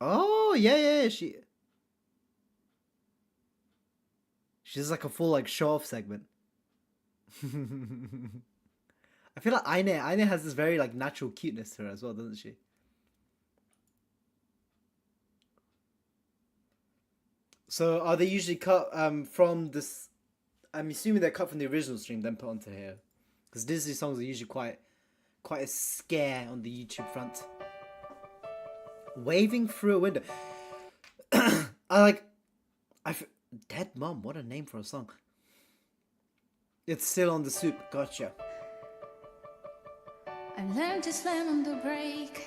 Oh yeah. She does like a full like show off segment. I feel like Aine has this very like natural cuteness to her as well, doesn't she? So are they usually cut from this? I'm assuming they're cut from the original stream, then put onto here, because Disney songs are usually quite a scare on the YouTube front. Waving through a window. Dead Mom. What a name for a song. It's still on the soup. Gotcha. I learned to slam on the brake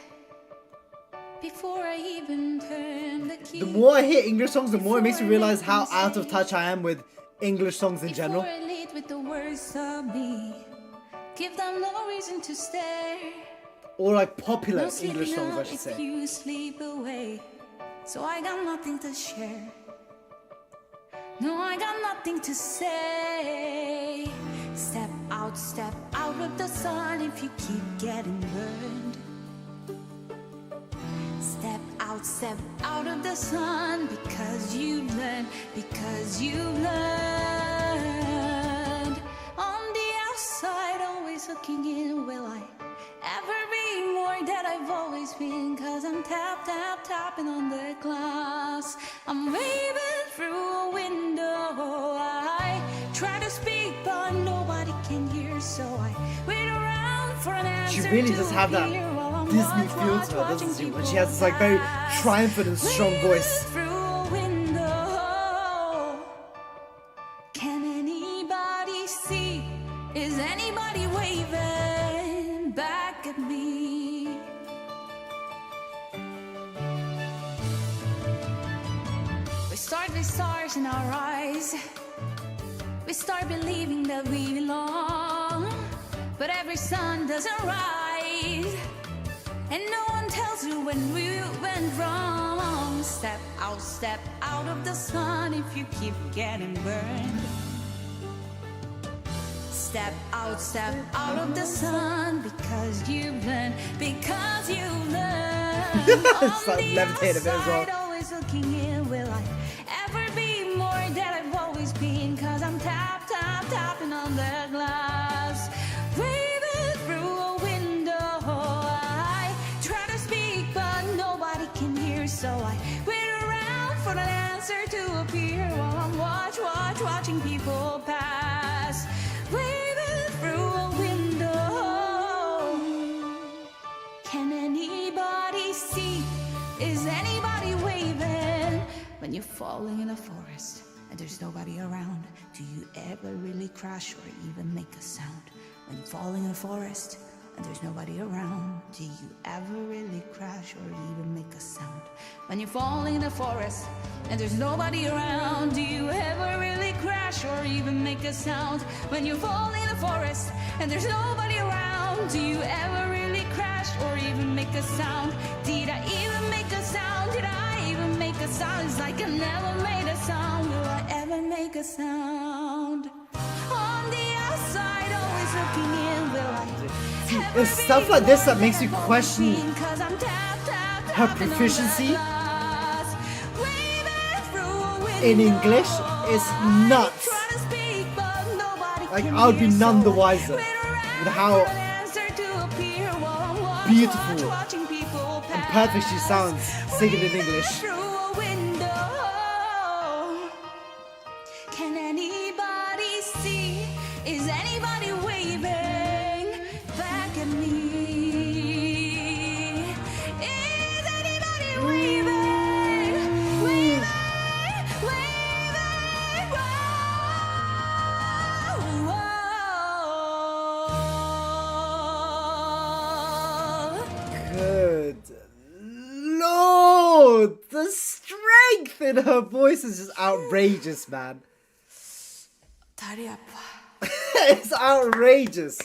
before I even turned the key. The more I hear English songs, the more it makes me realize how out of touch I am with English songs in general. Before I lead with the words of me, give them no reason to stare. Or like popular No sleeping English songs, I up should if say. you sleep away. So I got nothing to share. No, I got nothing to say. Step out of the sun if you keep getting burned. Step out of the sun because you learned. On the outside, always looking in, will I ever be more than I've always been? Cause I'm tapping on the glass. I'm waving through a window. I try to speak but nobody can hear, so I wait around for an answer. She really does have that Disney feel to her, doesn't she? When she has this like very triumphant and strong voice. Through a window. Can anybody see? Is anybody waving back at me? We start with stars in our eyes. We start believing that we belong, but every sun doesn't rise, and no one tells you when we went wrong. Step out of the sun if you keep getting burned. Step out of the sun because you learn. It's like levitating a bit as well. Always looking in, will I ever be more than I've always been? Cause I'm tapping on the glass, waving through a window. I try to speak but nobody can hear, so I wait around for an answer to appear while I'm watching people pass, waving through a window. Can anybody see? Is anybody waving when you're falling in a forest? and there's nobody around, do you ever really crash or even make a sound? When you fall in a forest and there's nobody around, do you ever really crash or even make a sound? When you fall in the forest and there's nobody around, do you ever really crash or even make a sound? When you fall in the forest and there's nobody around, do you ever really crash or even make a sound? Did I even make a sound? Did I even make a sound? It's like I never made a sound. Will I ever make a sound? On the outside, always looking in, will I? It's stuff like this that makes you question her proficiency in English. Is nuts. Like, I would be none the wiser with how beautiful and perfect she sounds singing in English. Can anybody see? Is anybody waving back at me? Is anybody waving? Waving, waving, Good Lord, the strength in her voice is just outrageous, man. 다리 아파. It's outrageous.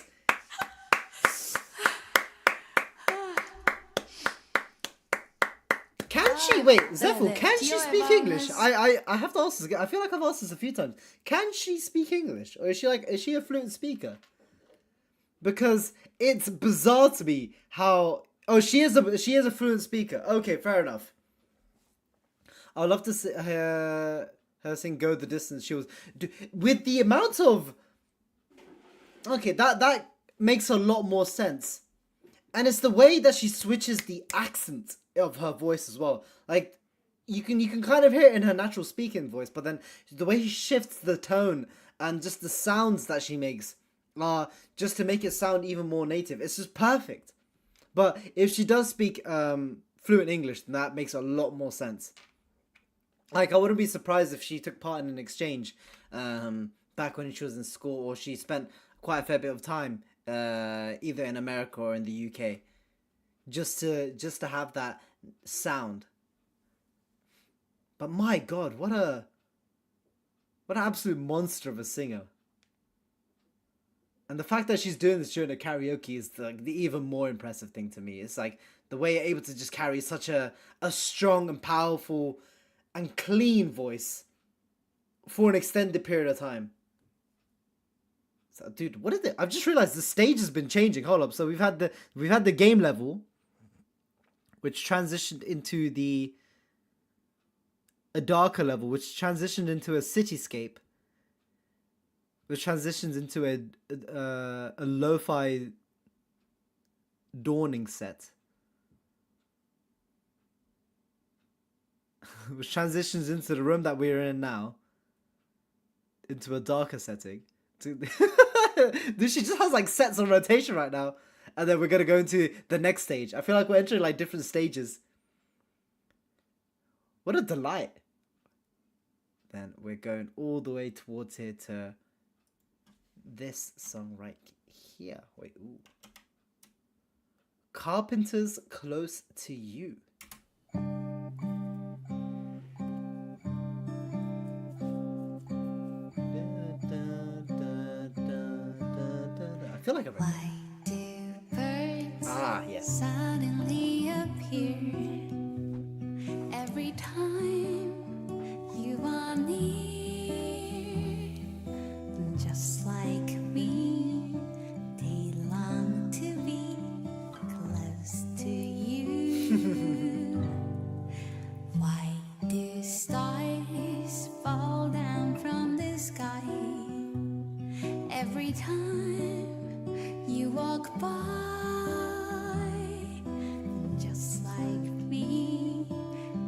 Can she wait, Zephyr? Can she speak English? I have to ask this again. I feel like I've asked this a few times. Can she speak English, or is she a fluent speaker? Because it's bizarre to me how she is a fluent speaker. Okay, fair enough. I'd love to see her sing "Go the Distance." She was with the amount of that makes a lot more sense, and it's the way that she switches the accent of her voice as well. Like you can kind of hear it in her natural speaking voice, but then the way she shifts the tone and just the sounds that she makes, just to make it sound even more native. It's just perfect. But if she does speak fluent English, then that makes a lot more sense. Like, I wouldn't be surprised if she took part in an exchange back when she was in school, or she spent quite a fair bit of time either in America or in the UK, just to have that sound. But my God, what an absolute monster of a singer. And the fact that she's doing this during a karaoke is like the even more impressive thing to me. It's like the way you're able to just carry such a strong and powerful and clean voice for an extended period of time. So, dude, what is it? I've just realized the stage has been changing. Hold up. So we've had the game level, which transitioned into a darker level, which transitioned into a cityscape, which transitions into a lo-fi dawning set, which transitions into the room that we're in now, into a darker setting. Dude, she just has like sets on rotation right now, and then we're gonna go into the next stage. I feel like we're entering like different stages. What a delight. Then we're going all the way towards here to this song right here. Wait, ooh. Carpenter's Close to You. I feel like Why do birds yes. suddenly appear every time you are near? Just like me, they long to be close to you. Why do stars fall down from the sky every time you walk by? Just like me,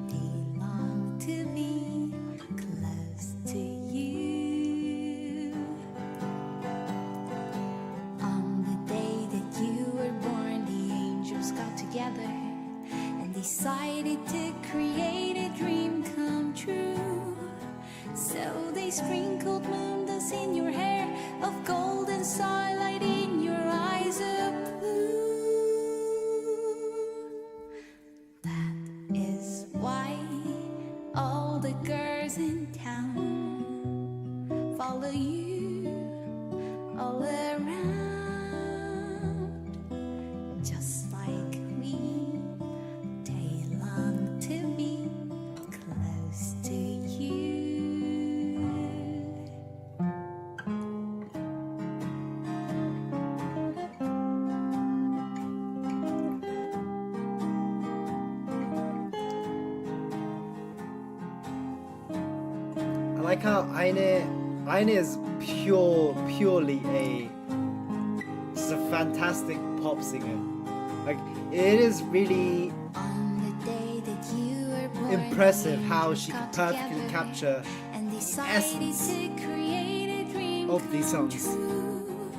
they long to be close to you. On the day that you were born, the angels got together and decided to create a dream come true. So sprinkled moon dust in your hair, of golden starlight in your eyes of blue. That is why all the girls in town follow you all around, just like me. They long to be close to you. I like how Eine is purely she's a fantastic pop singer. Like, it is really On the day that you were born, impressive we how she can got perfectly together capture and decided essence to create a dream of these come songs. true.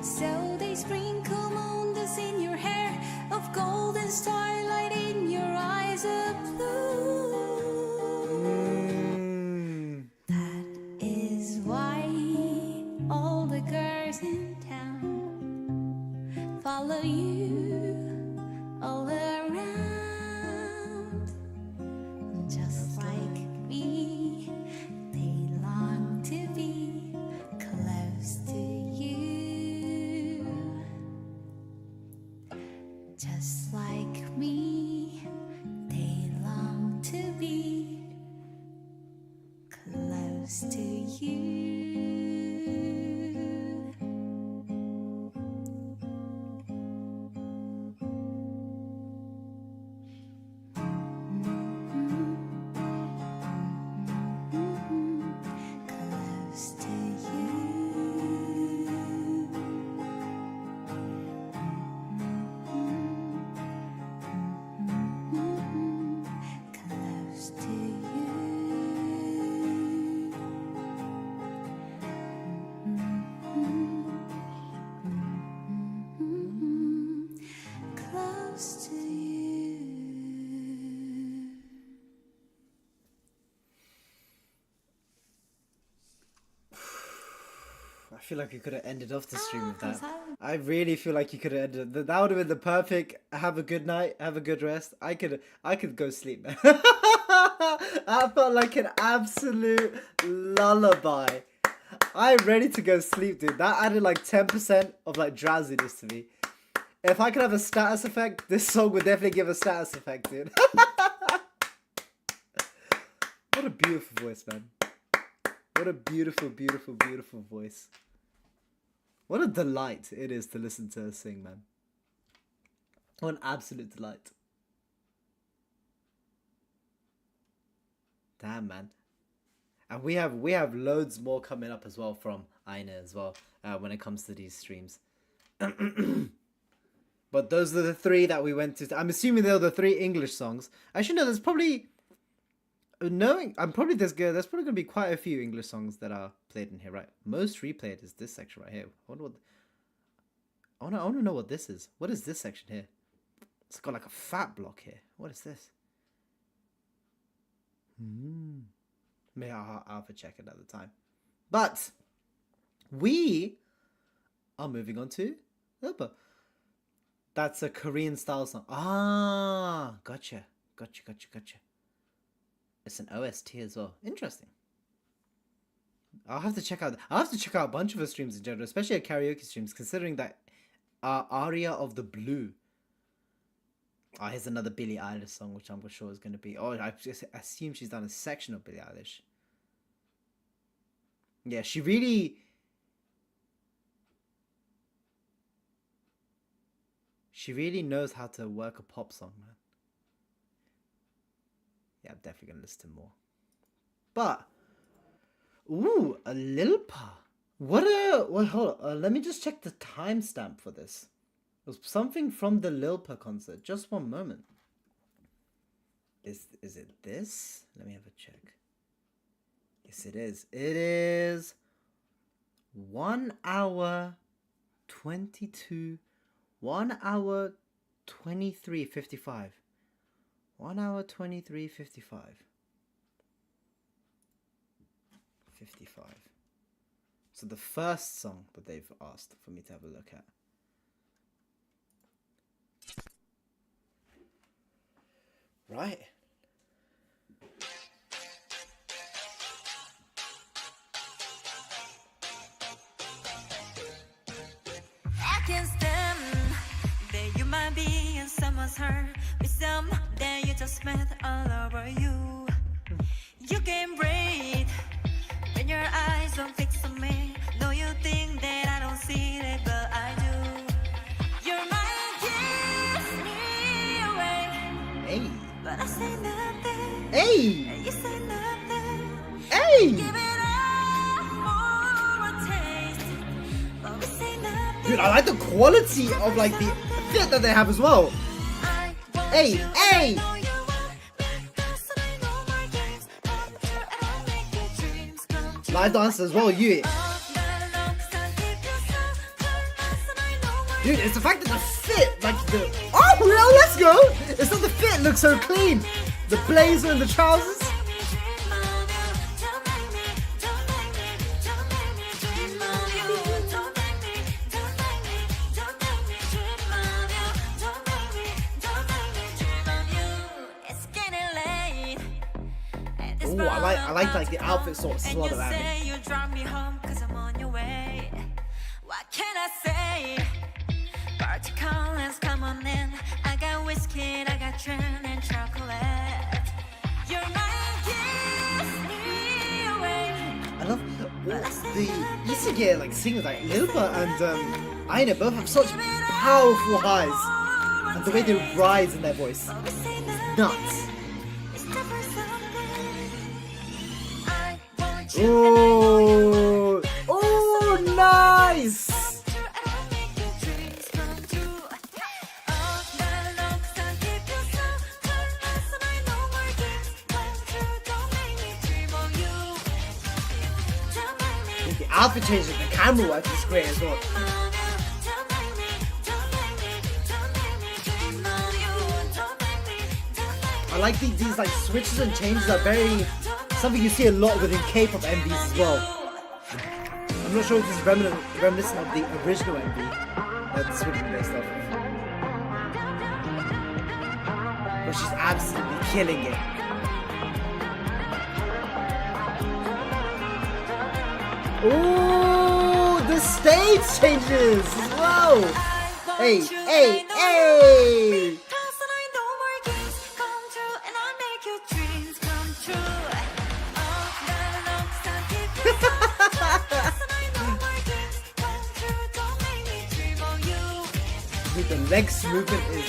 So they sprinkle moon dust in your hair, of golden starlight in your eyes of blue. That is why all the girls in town follow you all around, just like me. They long to be close to you, just like me. They long to be close to you. Close to you. Close to you. Close to you. I feel like you could have ended off the stream with that. I really feel like you could have ended it. That would have been the perfect have a good night, have a good rest. I could go sleep, man. That felt like an absolute lullaby. I'm ready to go sleep, dude. That added like 10% of like drowsiness to me. If I could have a status effect, this song would definitely give a status effect, dude. What a beautiful voice, man. What a beautiful, beautiful, beautiful voice. What a delight it is to listen to her sing, man. What an absolute delight. Damn, man. And we have loads more coming up as well from Aina as well when it comes to these streams. But those are the three that we went to. I'm assuming they're the three English songs. Actually, no, there's probably... Knowing, there's probably going to be quite a few English songs that are played in here, right? Most replayed is this section right here. I want to know what this is. What is this section here? It's got like a fat block here. What is this? Maybe I'll have to check another time. But we are moving on to Ilpa. That's a Korean style song. Ah, gotcha. It's an OST as well. Interesting. I'll have to check out a bunch of her streams in general, especially her karaoke streams, considering that Aria of the Blue. Oh, here's another Billie Eilish song, which I'm sure is going to be... Oh, I just assume she's done a section of Billie Eilish. Yeah, she really knows how to work a pop song, man. Yeah, I'm definitely going to listen to more. But, ooh, a Lilpa. Hold on. Let me just check the timestamp for this. It was something from the Lilpa concert. Just one moment. Is it this? Let me have a check. Yes, it is. It is 1 hour 22. 1 hour 23:55. 1 hour 23:55. 55. So the first song that they've asked for me to have a look at. Right. I can't stand that you might be in someone's heart with some that you just met all over you. You can breathe when your eyes don't fix on me. No, you think that I don't see it, but I do. Your mind gives me away, Hey. but I say nothing. Hey. And you say nothing. Hey. Give it up for a taste, but we say nothing. Dude, I like the quality of like the fit that they have as well. I want Hey, you, hey. I know you want me, so I know my games come true, and I'll make your dreams come true. Live dance as well, you. All night long, 'cause I give you some purpose, and I know my Dude, it's the fact that the fit, like the oh well, let's go. It's not the fit looks so clean. The blazer and the trousers. Oh, I like the outfit sorts as well. That having. You drive me home 'cause I'm on your way. What can I say? Party call, let's come on in. I got whiskey, I got gin and chocolate. Your mind gives me away. I love the Isegai like singers like Lilpa and Aina both have such powerful highs, and the way they rise in their voice, it's nuts. Oh, oh, nice. The outfit changes, the camera work is great as well. I like these like switches and changes are very something you see a lot within K-pop MVs as well. I'm not sure if this is reminiscent of the original MV that this would be based off of. But she's absolutely killing it. Ooh, the stage changes as well. Hey, hey, hey! The legs movement is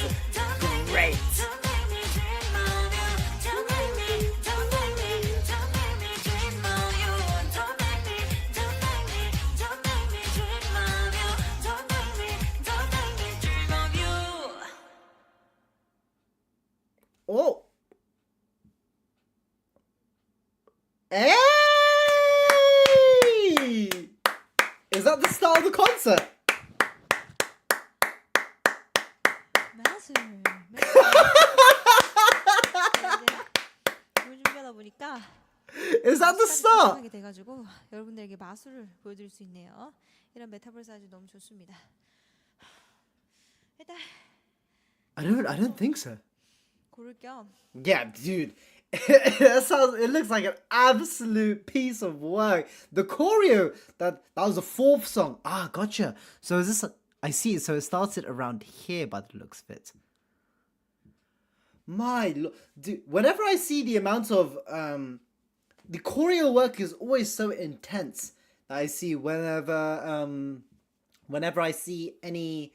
great. Oh. Hey! Is that the start of the concert? Is that the start? 하게 돼가지고 여러분들에게 마술을 보여드릴 수 있네요. 이런 메타버스 아주 너무 좋습니다. 일단 I don't think so. 고를 겸 Yeah, dude. It looks like an absolute piece of work. The choreo, that was the fourth song. Ah, gotcha. So is this I see. So it started around here by the looks of it. Dude, whenever I see the amount of the choreo work is always so intense that I see whenever I see any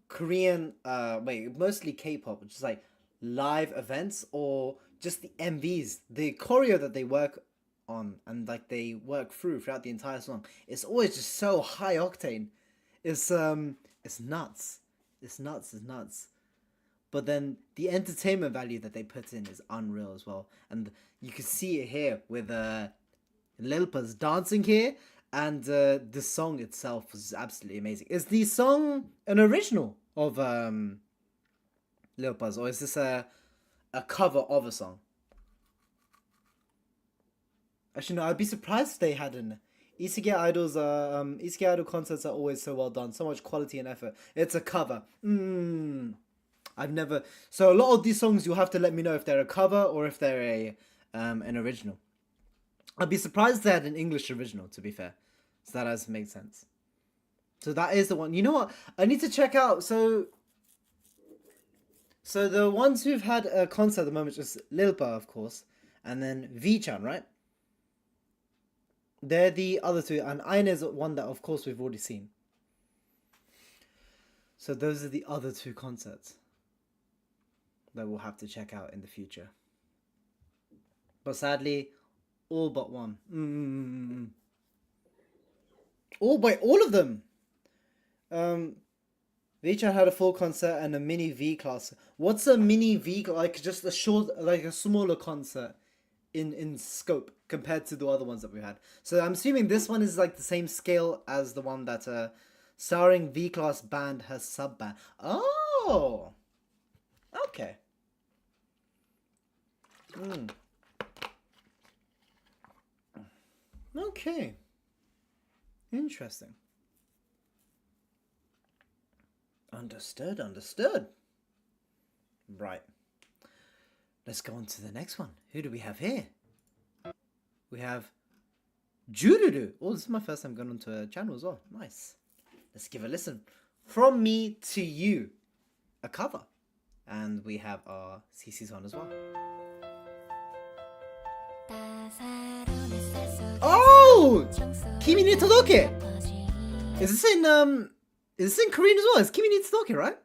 Korean mostly K-pop, which is like live events or just the MVs, the choreo that they work on and like they work throughout the entire song, it's always just so high octane. It's nuts. It's nuts. But then the entertainment value that they put in is unreal as well. And you can see it here with Lilpa's dancing here. And the song itself was absolutely amazing. Is the song an original of Lilpa's? Or is this a cover of a song? Actually, no, I'd be surprised if they hadn't. Isegai Idols Isegai Idol concerts are always so well done, so much quality and effort. It's a cover. I've never. So a lot of these songs, you'll have to let me know if they're a cover or if they're an original. I'd be surprised if they had an English original, to be fair. So that does make sense. So that is the one. You know what? I need to check out. So the ones who've had a concert at the moment is Lilpa, of course, and then V-chan, right? They're the other two, and Aine is one that, of course, we've already seen. So those are the other two concerts that we'll have to check out in the future. But sadly, all but one. All of them. V-chan had a full concert and a mini V class. What's a mini V? Like just a short, like a smaller concert in scope compared to the other ones that we had. So I'm assuming this one is like the same scale as the one that starring V class band has sub band. Oh, okay. Okay. Interesting. Understood. Right. Let's go on to the next one. Who do we have here? We have Jururu. Oh, this is my first time going onto a channel as well. Nice. Let's give a listen. From Me to You. A cover. And we have our CC's on as well. Oh! Kimi ni Todoke! Is this in Korean as well? It's Kimi ni Todoke, right?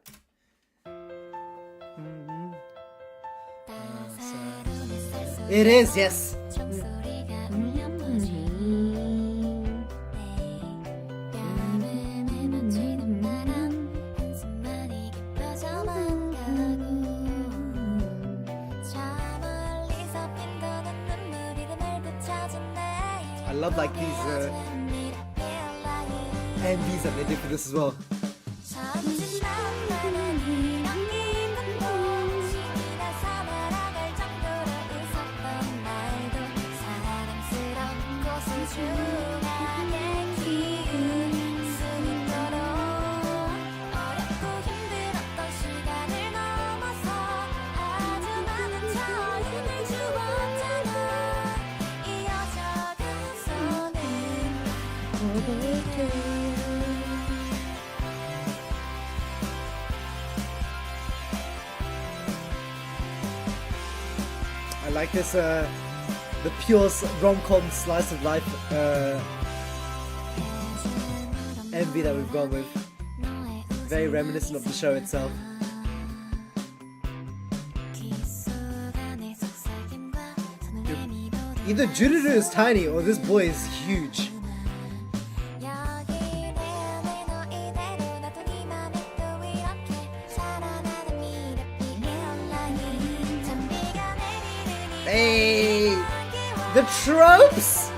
It is, yes. I love like these MVs that they did for this as well. I like this, the pure rom-com slice of life MV that we've gone with. Very reminiscent of the show itself. Either Jururu is tiny or this boy is huge. Hey, the tropes.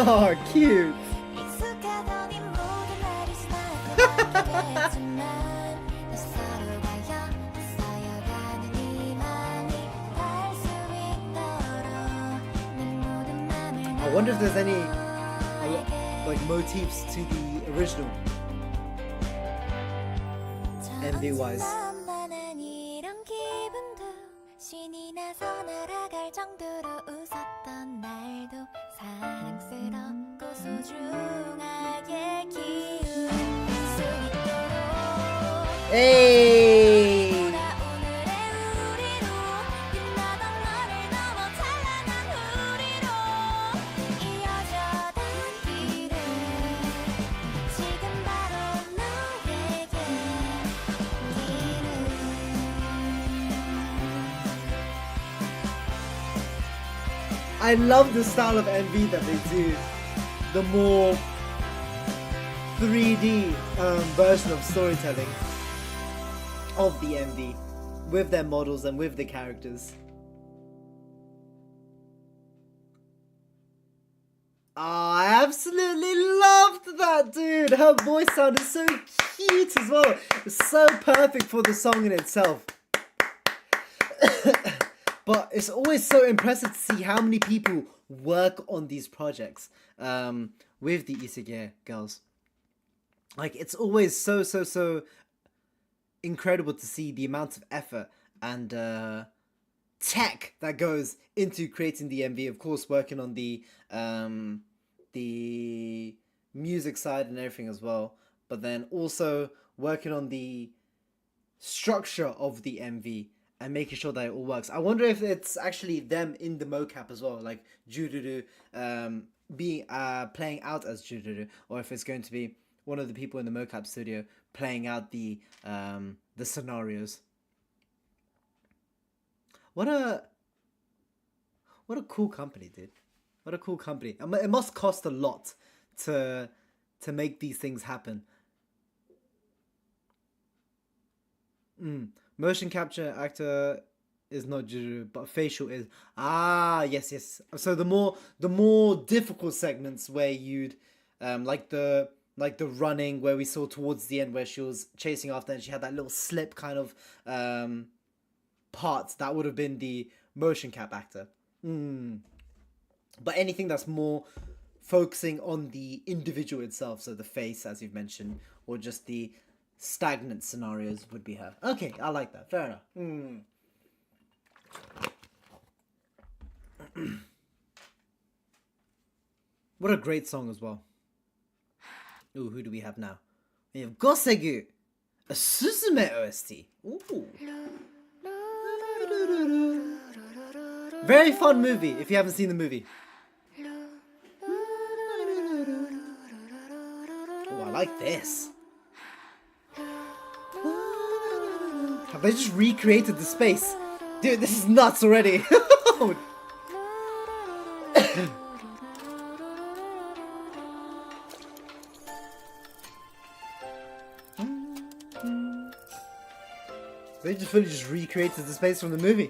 Oh, cute. I wonder if there's any like motifs to the original MV wise. Hey! I love the style of MV that they do. The more 3D version of storytelling of the MV with their models and with the characters. I absolutely loved that, dude. Her voice sounded so cute as well. It's so perfect for the song in itself. But it's always so impressive to see how many people work on these projects with the Isegai girls. Like, it's always so incredible to see the amount of effort and tech that goes into creating the MV. Of course, working on the music side and everything as well, but then also working on the structure of the MV and making sure that it all works. I wonder if it's actually them in the mocap as well, like Jururu being playing out as Jururu, or if it's going to be one of the people in the mocap studio playing out the scenarios. What a cool company, dude. What a cool company. It must cost a lot to make these things happen. Motion capture actor is not Juru, but facial is. Ah, yes. So the more difficult segments where you'd like the running where we saw towards the end where she was chasing after and she had that little slip kind of part, that would have been the motion cap actor. But anything that's more focusing on the individual itself, so the face, as you've mentioned, or just the stagnant scenarios, would be her. Okay, I like that. Fair enough. What a great song as well. Ooh, who do we have now? We have Gosegu, a Suzume OST. Ooh. Very fun movie if you haven't seen the movie. Oh, I like this. Have they just recreated the space? Dude, this is nuts already. They just fully just recreated the space from the movie.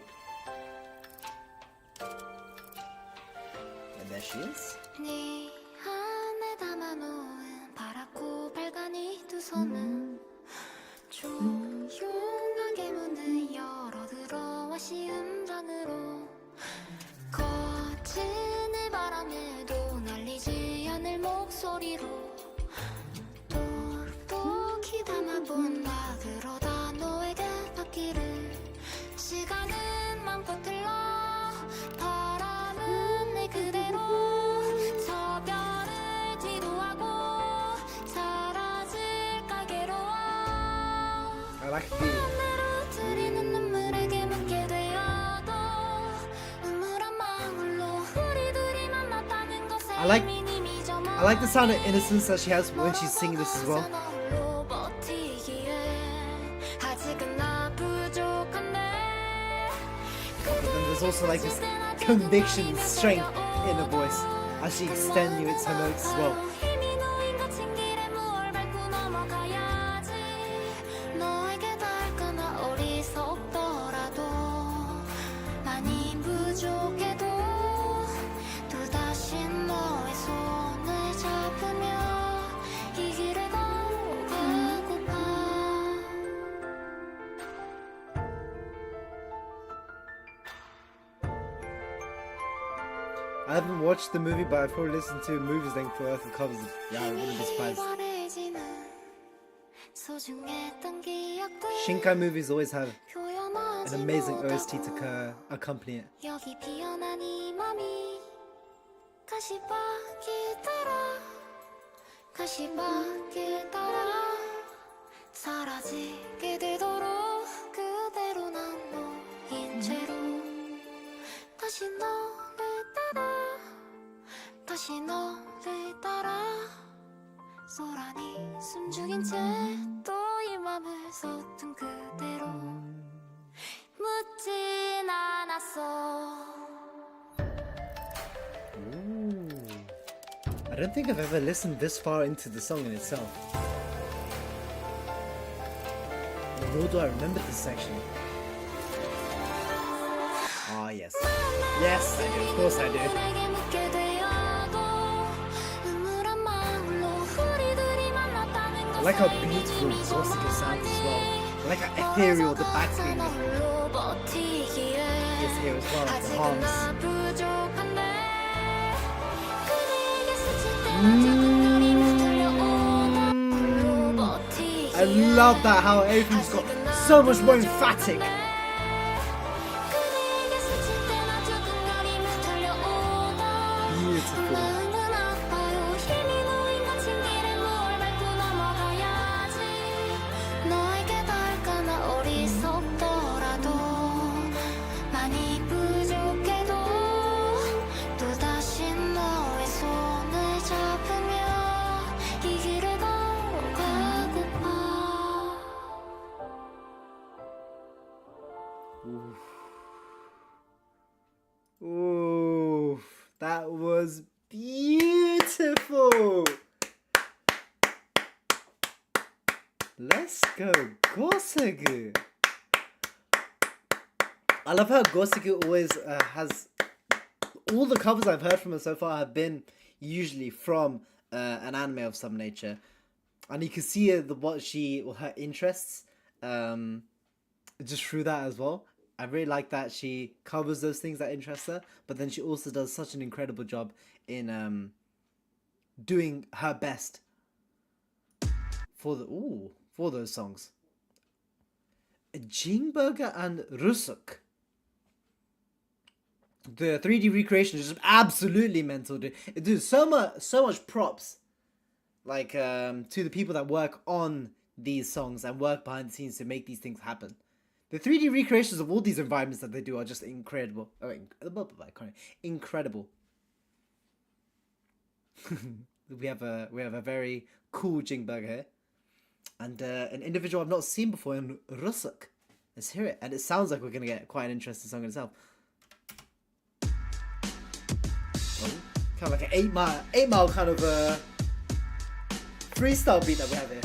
And there she is. 네 안에 담아놓은 파랗고 빨간 이 두 손은 조용하게 문을 열어 들어와 쉬운 방으로 거친의 바람에도 날리지 않을 목소리로 똑똑히 담아본다 그러다 너에게 닿기를 시간은 맘껏 흘러 바람은 내 그대로 저별을 뒤로하고 사라질까 괴로워 I like the 내로 들이는 눈물에게 묻게 되어도 눈물 한 방울로 우리 둘이 만났다는 것에 I like the sound of innocence that she has when she's singing this as well. But then there's also like this conviction and strength in her voice as she extenuates her notes as well. I haven't watched the movie, but I've probably listened to movies length for Earth and covers. Yeah, I wouldn't be surprised. Shinkai movies always have an amazing OST to accompany it. 사라지게 되도록 그대로 난 너인 채로 다시 너를 따라 다시 너를 따라 소란이 숨죽인 채 또 이 맘을 서툰 그대로 묻진 않았어 don't think I've ever listened this far into the song in itself. Nor do I remember this section. Ah, yes. Yes, I do. Of course I do. I like how beautiful Rusuk sounds as well. I like how ethereal the backing is here as well. The harms. I love that, how everything's got so much more emphatic. Beautiful. Ooh, that was beautiful. Let's go, Goseku. I love how Goseku always has all the covers I've heard from her so far have been usually from an anime of some nature, and you can see her interests just through that as well. I really like that she covers those things that interest her, but then she also does such an incredible job in doing her best for those songs. Jing and Rusuk. The 3D recreation is just absolutely mental, dude. It does so much props, like to the people that work on these songs and work behind the scenes to make these things happen. The 3D recreations of all these environments that they do are just incredible. Incredible. we have a very cool Jing here, and an individual I've not seen before in Rusuk. Let's hear it, and it sounds like we're gonna get quite an interesting song in itself. Kind of like an 8 mile kind of freestyle beat that we have here.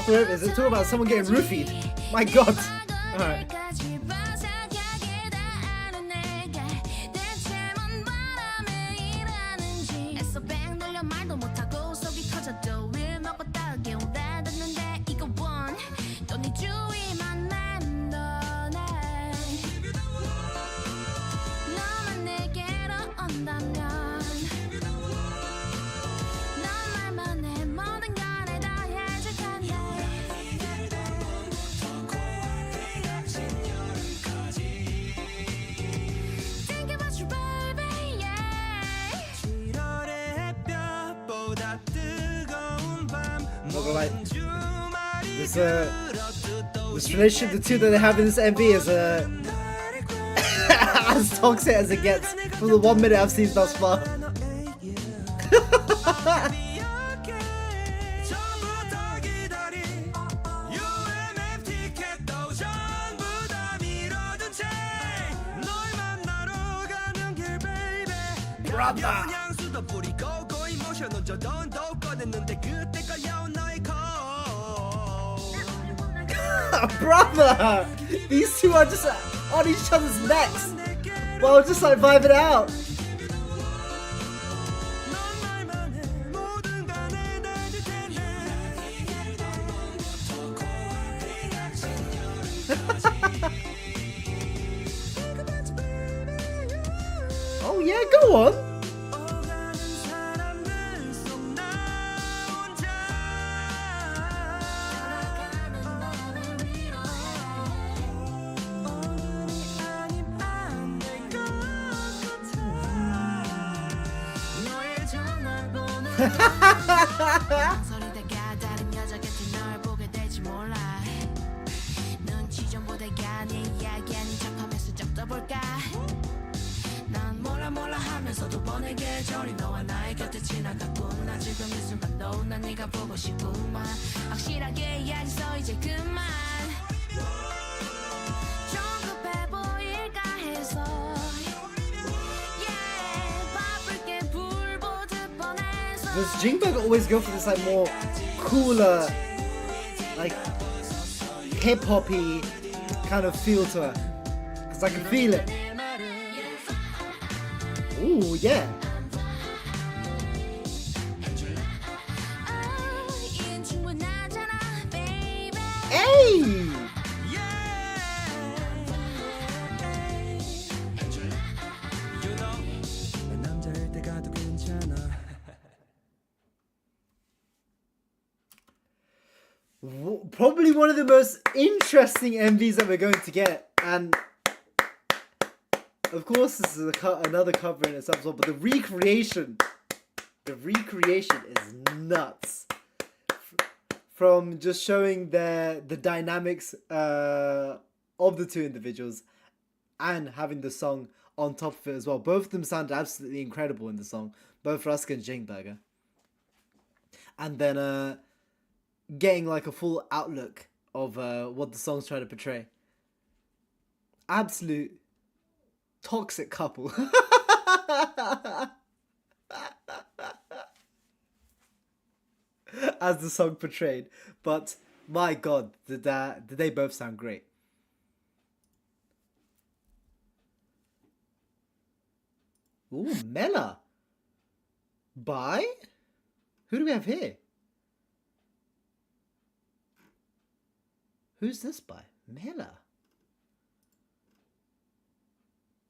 Is it talking about someone getting roofied? My god! Alright. This relationship, the two that they have in this MV is as toxic as it gets from the 1 minute I've seen thus far. Brother! Brother! These two are just on each other's necks while just like vibing out. Oh yeah, go on. 소리다가 다른 여자 같은 널 보게 될지 몰라 눈치 좀 보다가 네 이야기 아닌 척하면서 좀 떠볼까 난 몰라 하면서도 보내 계절이 너와 나의 곁에 지나갔군 나 지금 이 순간도 난 네가 보고 싶구만 확실하게 이야기서 이제 그만 좀 급해 보일까 해서 바쁠게 불 보듯 뻔해서 Does Jingbag always go for this like more cooler, like hip hoppy kind of feel to her? Cause I can feel it. Ooh, yeah. 이은 충분하잖아 baby Hey! Probably one of the most interesting MVs that we're going to get, and of course this is another cover in itself, but the recreation is nuts. From just showing the dynamics of the two individuals and having the song on top of it as well. Both of them sound absolutely incredible in the song, both Rusuk and Jing. And then getting like a full outlook of what the song's trying to portray. Absolute toxic couple. As the song portrayed. But my god, did they both sound great. Ooh, Mela. By? Who do we have here? Who's this by? Mela.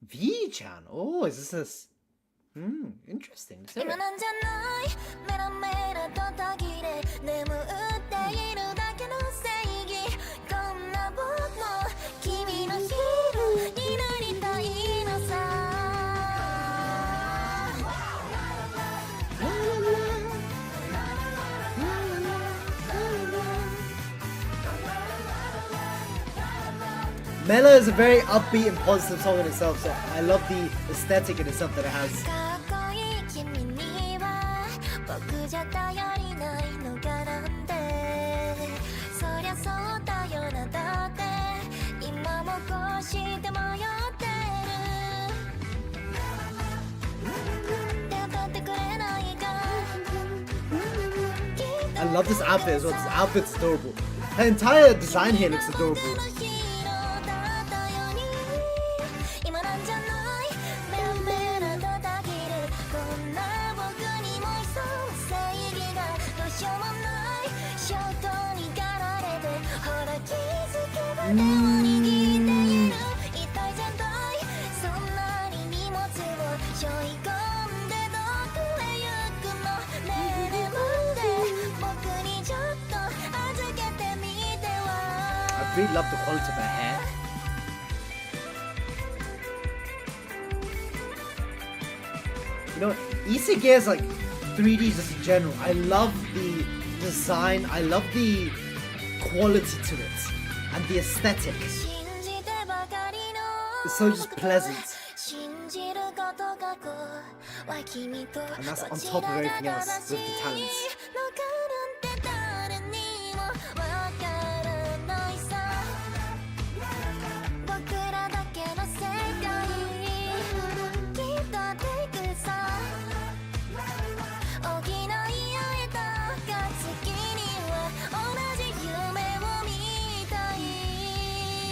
V-chan. Oh, is this? Interesting. Let's hear it. Mela is a very upbeat and positive song in itself, so I love the aesthetic in itself that it has. I love this outfit as well. This outfit's adorable. The entire design here looks adorable. I really love the quality of her hair. You know, Isegai is like 3D just in general. I love the design, I love the quality to it, and the aesthetic. It's so just pleasant. And that's on top of everything else with the talents.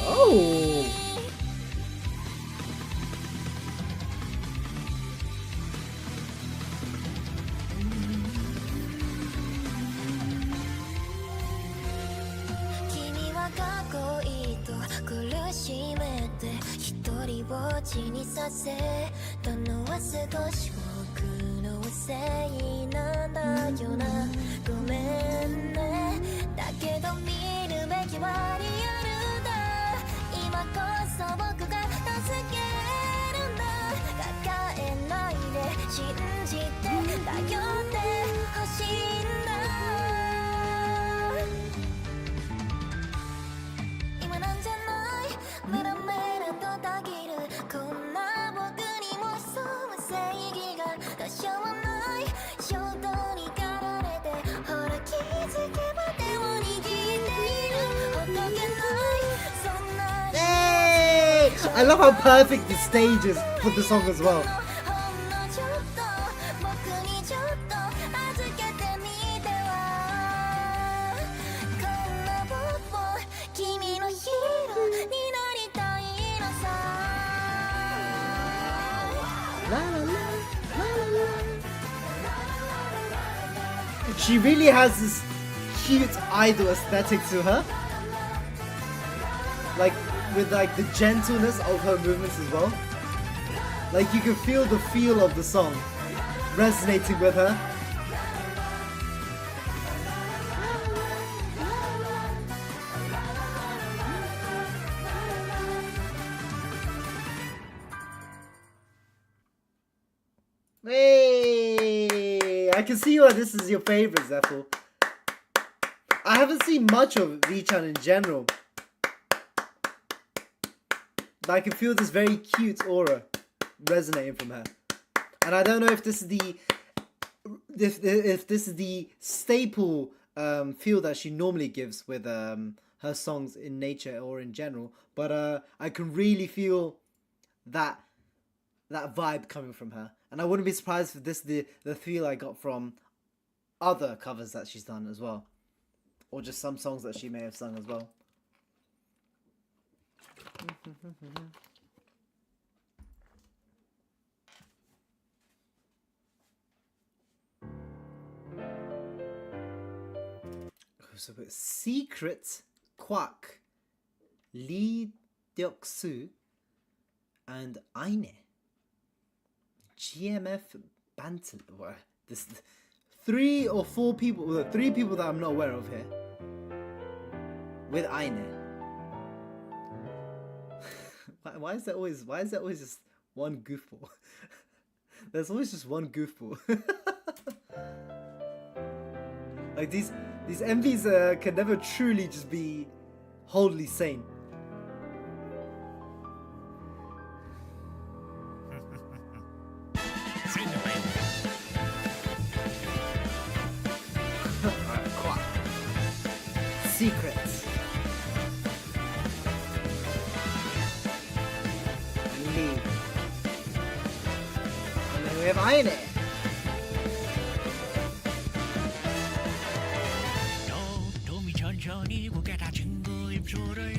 Oh! I love how perfect the stage is for the song as well. She really has this cute idol aesthetic to her. Like, with like the gentleness of her movements as well. Like, you can feel the feel of the song resonating with her. Hey, I can see why this is your favorite, Zephyr. I haven't seen much of V-chan in general, but I can feel this very cute aura resonating from her. And I don't know if this is the if this is the staple feel that she normally gives with her songs in nature or in general, but I can really feel that vibe coming from her. And I wouldn't be surprised if this is the feel I got from other covers that she's done as well. Or just some songs that she may have sung as well. So Secret, Quack, Lee Deok-soo, and Aine. GMF Bantam. This 3 or 4 people. Well, 3 people that I'm not aware of here. With Aine. Why is there always just one goofball? There's always just one goofball. Like these MVs can never truly just be wholly sane. Secrets. Leave. And then we have Aine. 도미 천천히 고개 다친 그 입술을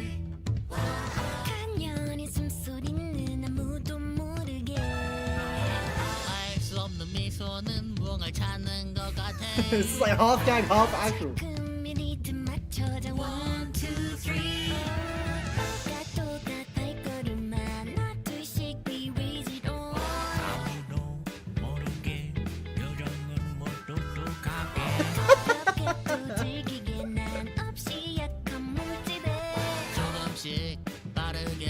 간연히 숨소리는 아무도 모르게 알 수 없는 미소는 무언가를 찾는 것 같아. This is like half gag, half actual. One, two, three. 아무도 모르게 표정은 모두 똑같게 조금씩 빠르게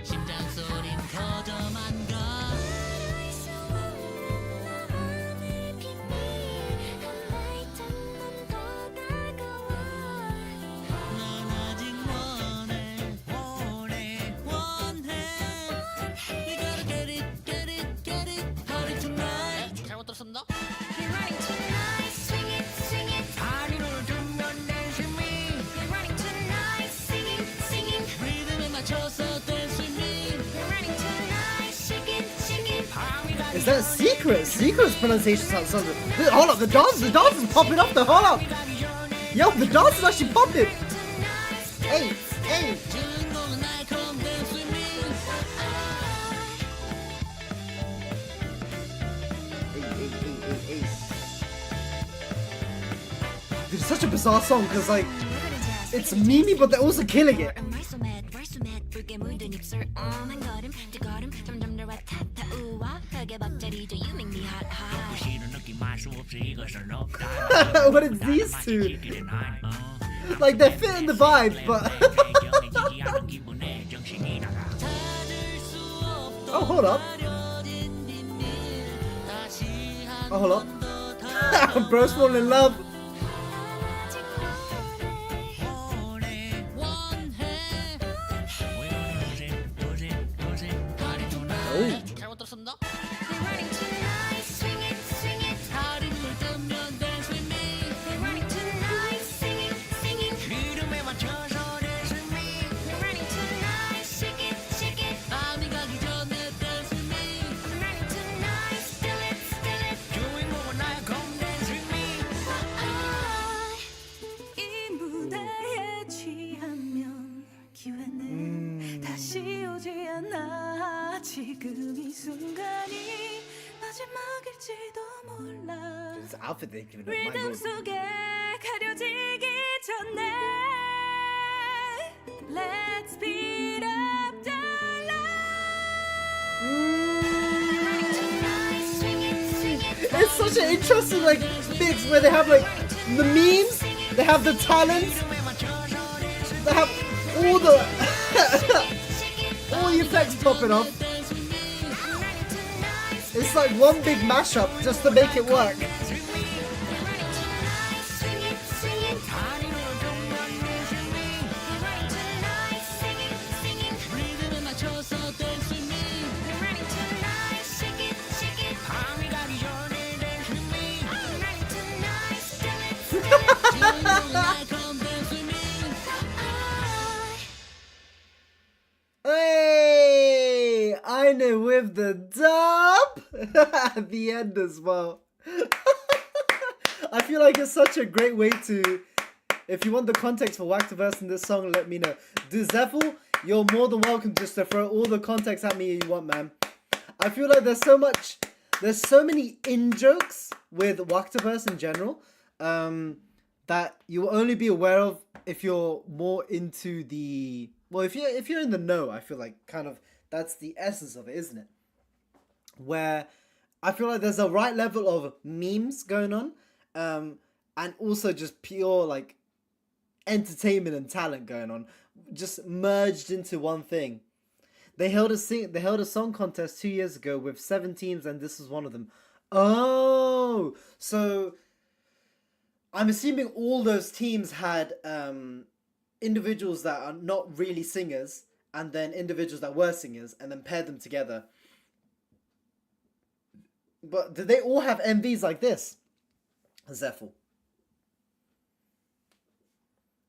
심장 소린 커져만 가. Is that Secret? Secret's pronunciation sounds. Hold up, the dance is popping up. Hold up. Yo, the dance is actually popping. Hey. It's such a bizarre song because like it's memey, but they're also killing it. What is these two? Like they're fitting the vibe, but oh, hold up. Oh, hold up. Bro's falling in love. Oh. outfit they've given her. My 리듬 lord. 속에 가려지기 전에 Let's speed up the It's such an interesting like mix where they have like the memes, they have the talent, they have all the all the effects popping up. It's like one big mashup just to make it work. Hey, I know with the dub at the end as well. I feel like it's such a great way to, if you want the context for Wactaverse in this song, let me know. Do Zeffel, you're more than welcome just to throw all the context at me you want, man. I feel like there's so many in-jokes with Wactaverse in general that you will only be aware of if you're more into the... Well, if you're in the know, I feel like kind of that's the essence of it, isn't it? Where I feel like there's a right level of memes going on, and also just pure like entertainment and talent going on, just merged into one thing. They held a song contest 2 years ago with 7 teams, and this was one of them. Oh, so I'm assuming all those teams had individuals that are not really singers, and then individuals that were singers, and then paired them together. But did they all have MVs like this, Zeffel?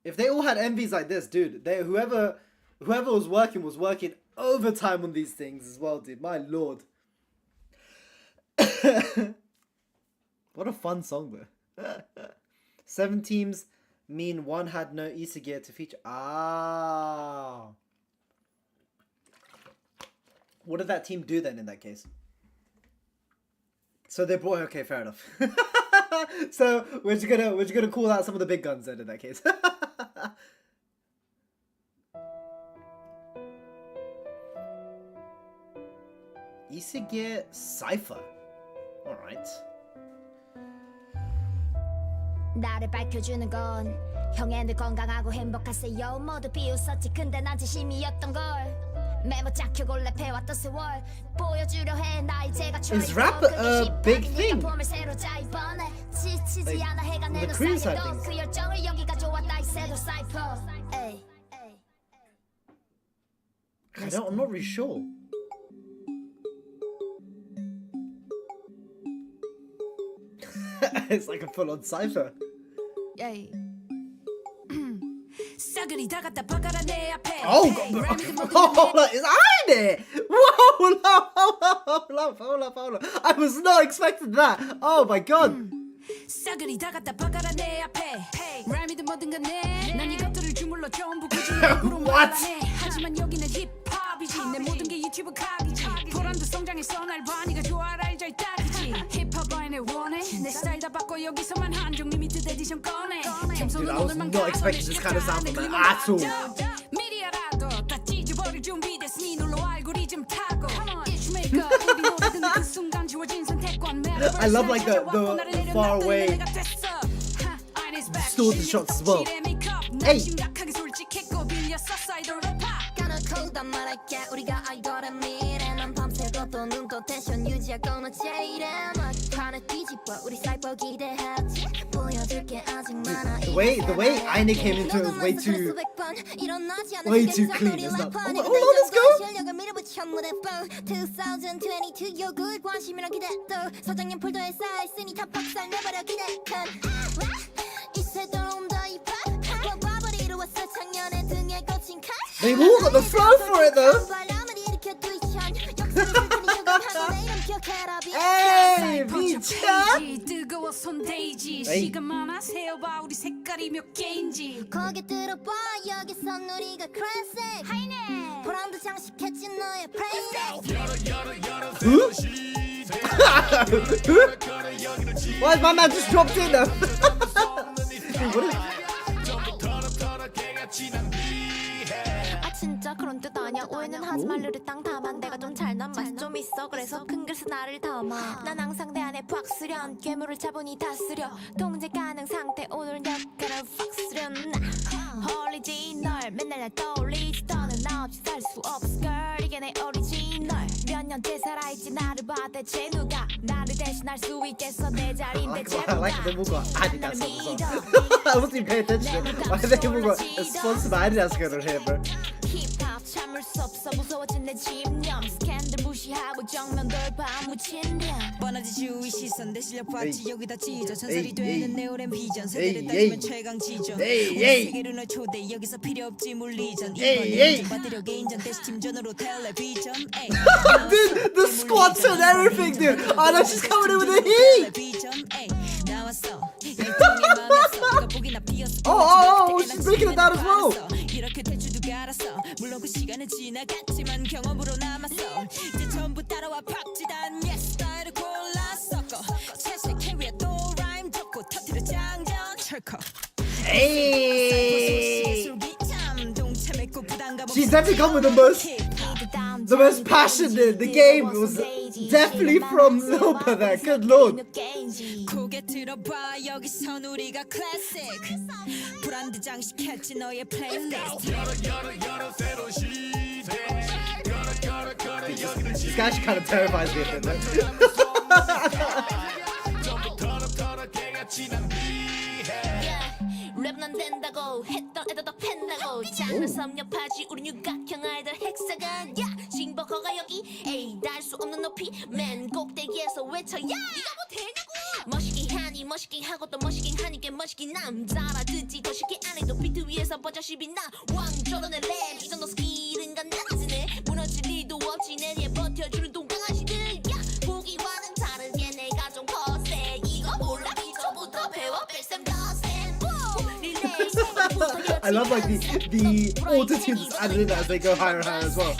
If they all had MVs like this, dude, whoever was working overtime on these things as well, dude. My lord. What a fun song, though. 7 teams mean one had no ISEGYE to feature. Ah. What did that team do then in that case? So they brought... Okay, fair enough. So we're just gonna call out some of the big guns then in that case. ISEGYE cipher. All right. 나를 밝혀주는 건 형의 늘 건강하고 행복하세요 모두 비웃었지 근데 난 진심이었던 걸 메모 짝펴고 랩해왔던 세월 보여주려 해 나 이제가 Is rap a big thing? 봄을 새로 짜 이번에 지치지 Like, 않아 해가 the 내려 Korean side 쌓여도 things. 그 열정을 여기가 좋았다 이세돌 사이퍼 에이 I'm not really sure. It's like a full-on cipher. 야이. 싸그리 다가다 박아라 내 앞에 Oh, hold on, is I there? Whoa, hold up. I was not expecting that. Oh my god. 싸그리 다가다 박아라 내 앞에 람이든 뭐든 간에 난 이것들을 주물러 전부 그중 What? 하지만 여기는 힙합이지 내 모든 게 유튜브 각이지 보람도 성장해서 날 봐 네가 좋아라 알잘 딱이지 힙합 아이네 원해 내 스타일 다 바꿔 여기서만 한종 리미티드 에디션 꺼내 Dude, I was not expecting this kind of sound from them at all. 미리야라도 다 찢어버릴 준비됐으니 눌러 알고리즘 타고 이슈메이커 우리 노래 듣는 그 순간 지워진 선택권 I love like the far away distorted shots as well. Hey. 심각하게 솔직했고 빌렸었어 아이돌 랩 까놓고 말할게 우리가 아이돌의 미래 난 밤새도 또 눈도 텐션 유지하고 너 제일해 막판에 뒤집어 우리 사이버 기대하지 보여줄게 아직 많아 The way Aine came into it was way too clean. It's not. Hold on, let's go. 실력을 밀어붙여 무대 2022 요구에 관심이랑 기대 또 서장님 폴더에 쌓여있으니 다 박살 내버려 기대 이세돌 온더 이파 와바바리 이루었어 작년에 등에 거친 칼 They've all got the flow for it though. Hey, 미쳐. 뜨거워 손대이지 에이. 시간 많아 세어봐 우리 색깔이 몇 개인지 거기 들어봐 여기선 우리가 클래식 보람도 장식했지 너의 프레임 Who? Why is my man just dropped in now? What is... 아 진짜 그런 뜻 아냐 오해는 하지 말르르 땅 다만 내가 좀 잘난 맛이 좀 있어 그래서 큰 글쎄 나를 담아 난 항상 내 안에 팍 수련 괴물을 잡으니 다스려 통제 가능 상태 오늘 약간은 팍 수련 홀리지 널 맨날 날 떠올리지 너는 나 없이 살 수 없어 girl 이게 내 오리지널 몇 년째 살아있지 나를 봐 대체 누가 나를 대신할 수 있겠어 내 자리인데 I like the 뭔가 Adidas song. I wasn't even paying attention. I think 뭔가 sponsored by Adidas going on here, bro. 힙합 참을 수 없어 무서워진 내 집념 스캔들 무시하고 정면 돌파 무친렴 뻔하지 주위 시선 내 실력 봤지 여기다 찢어 전설이 에이, 되는 에이. 내 오랜 비전 에이, 세대를 따지면 에이. 최강지전 에이, 우리 에이. 세계로 널 초대 여기서 필요 없지 물리전 에이, 이번 에이. 인정 받으려 개인전 대시 팀전으로 텔레비전 에이. Dude, the squats and everything, dude. Oh, no, she's coming in with the heat. 텔레비전 에이. 나왔어 열정이 맘에서 네가 보기나 비었어 Oh, she's breaking it down as well. 이렇게 될 줄도 알았어 물론 그 시간은 지나갔지만 경험으로 남았어 이제 전부 따라와 팍지단 yes 스타일을 골랐어 채색 캐리어 또 라임 적고 터뜨려 장전 철컥 Hey. 술기참 동참했고 부담감 She's definitely come with the most passion in the game. It was definitely from Lopa there. Good lord. 고개 들어봐 여기선 우리가 클래식 브랜드 장식했지 너의 플레이리스트 This guy actually kind of terrifies me a bit, though. 랩난 된다고 했던 애도 더 팬다고 장르 섭렵하지 우린 육각형 아이들 헥사건 야 싱버커가 여기 에이 닿을 수 없는 높이 맨 꼭대기에서 외쳐 야 니가 뭐 되냐고 멋있긴 하니 멋있긴 하고 또 멋있긴 하니 꽤 멋있긴 남자라 듣지 더 쉽게 안 해도 비트 위에서 버젓이 나 왕조론의 랩 이 정도 스킬은 간단하지네 무너질 리도 없지 내리에 버텨주는 동강아지들 야 보기와는 다르게 내가 좀 거세 이거 몰라 이거부터 배워 뺄셈 더셈 I love like the auto-tunes added in as they go higher and higher as well.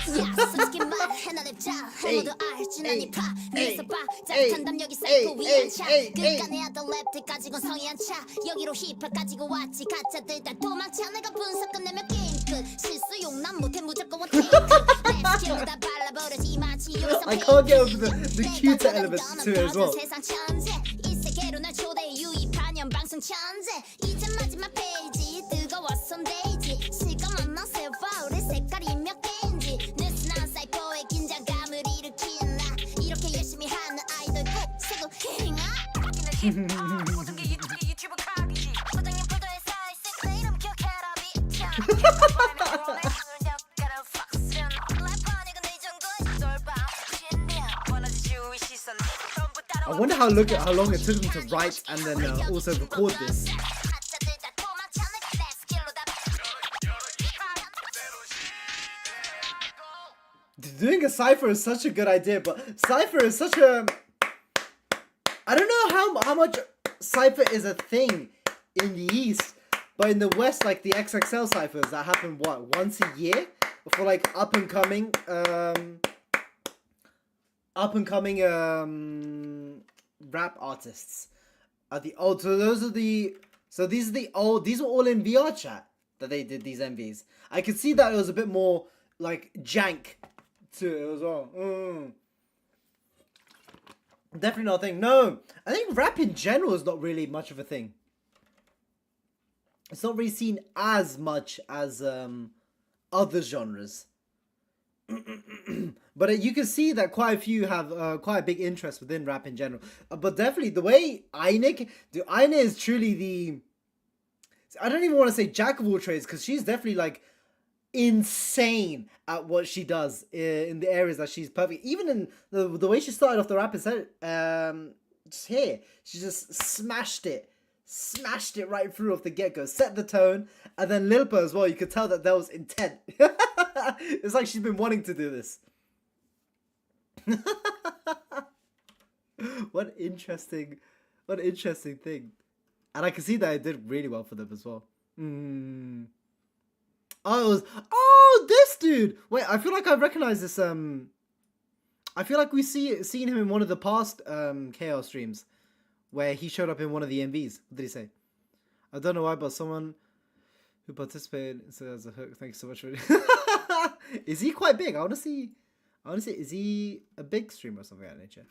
여기로 힙합 가지고 왔지 가짜들 다 도망쳐 내가 분석 끝내면 게임 끝 실수 용납 못해 무조건 원테이크 랩 다 발라버리지 마치 여기서 I can't get over the cuter elements to it as well. 세상 천재 이 세계로 날 초대해 유입하년 방송 천재 이제 마지막 페이지 뜨거웠어 데이지 실감안 나 세봐 우리 색깔이 몇 개인지 느슨한 사이퍼의 긴장감을 일으킨 나 이렇게 열심히 하는 아이돌 꼭 세고 행아 모든 게 유튜브 각이지 소장님 폴더에 쌓여있을 내 이름 기억해라 비참 I wonder how long it took them to write and then also record this. Doing a cipher is such a good idea, but cipher is such a... I don't know how much cipher is a thing in the East, but in the West, like the XXL ciphers that happen what, once a year for like up and coming rap artists. Are the old so those are the so these are the old these were all in VR chat that they did these MVs. I could see that it was a bit more like jank to it as well. Definitely not a thing. No, I think rap in general is not really much of a thing. It's not really seen as much as other genres. But you can see that quite a few have quite a big interest within rap in general. But definitely the way Einik, dude, Einik is truly the... I don't even want to say jack of all trades, because she's definitely like insane at what she does in the areas that she's perfect. Even in the way she started off the rap instead, just here, she just smashed it right through off the get-go, set the tone, and then Lilpa as well, you could tell that there was intent. It's like she's been wanting to do this. What an interesting thing. And I can see that it did really well for them as well. Oh, it was... Oh, this dude! Wait, I feel like I recognize this, I feel like we seen him in one of the past Chaos streams, where he showed up in one of the MVs. What did he say? I don't know why, but someone who participated says a hook. Thank you so much for it. Is he quite big? I want to see. Is he a big streamer or something like that nature?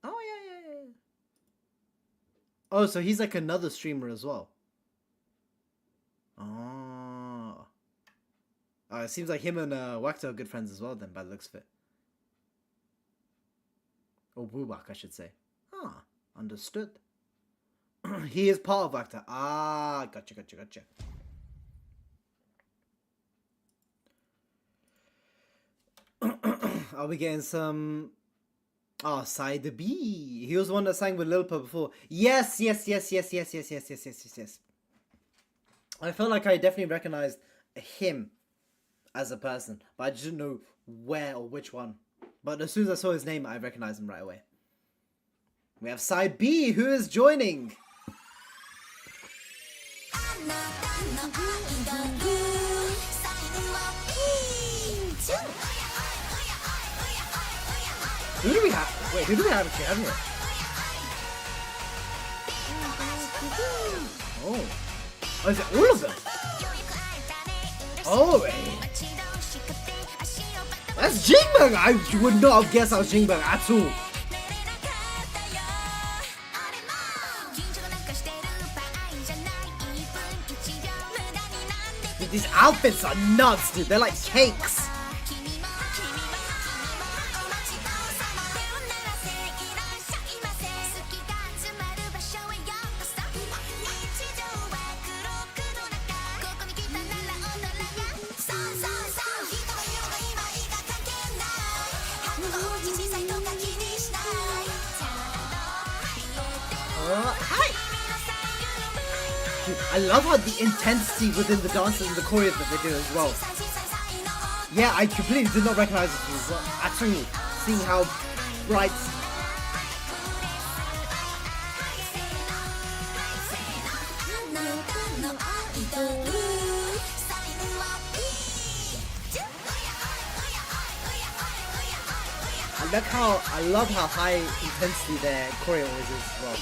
Oh yeah. Oh, so he's like another streamer as well. Oh. It seems like him and Wakta are good friends as well then, by the looks of it. Or Wubak, I should say. Ah, understood. He is part of Wakta. Ah, gotcha. Are we getting some... Oh, Side B. He was the one that sang with Lil Pump before. Yes. I felt like I definitely recognized him as a person, but I just didn't know where or which one. But as soon as I saw his name, I recognized him right away. We have Side B, who is joining. Who do we have? Wait, who do we have actually have here? Oh, is it all of them? Oh, wait. That's Jingbang! I would not have guessed that was Jingbang at all. Dude, these outfits are nuts, dude. They're like cakes. I love how the intensity within the dances and the choreo that they do as well. Yeah, I completely did not recognize it as well. Actually, seeing how bright. I love how high intensity their choreo is as well.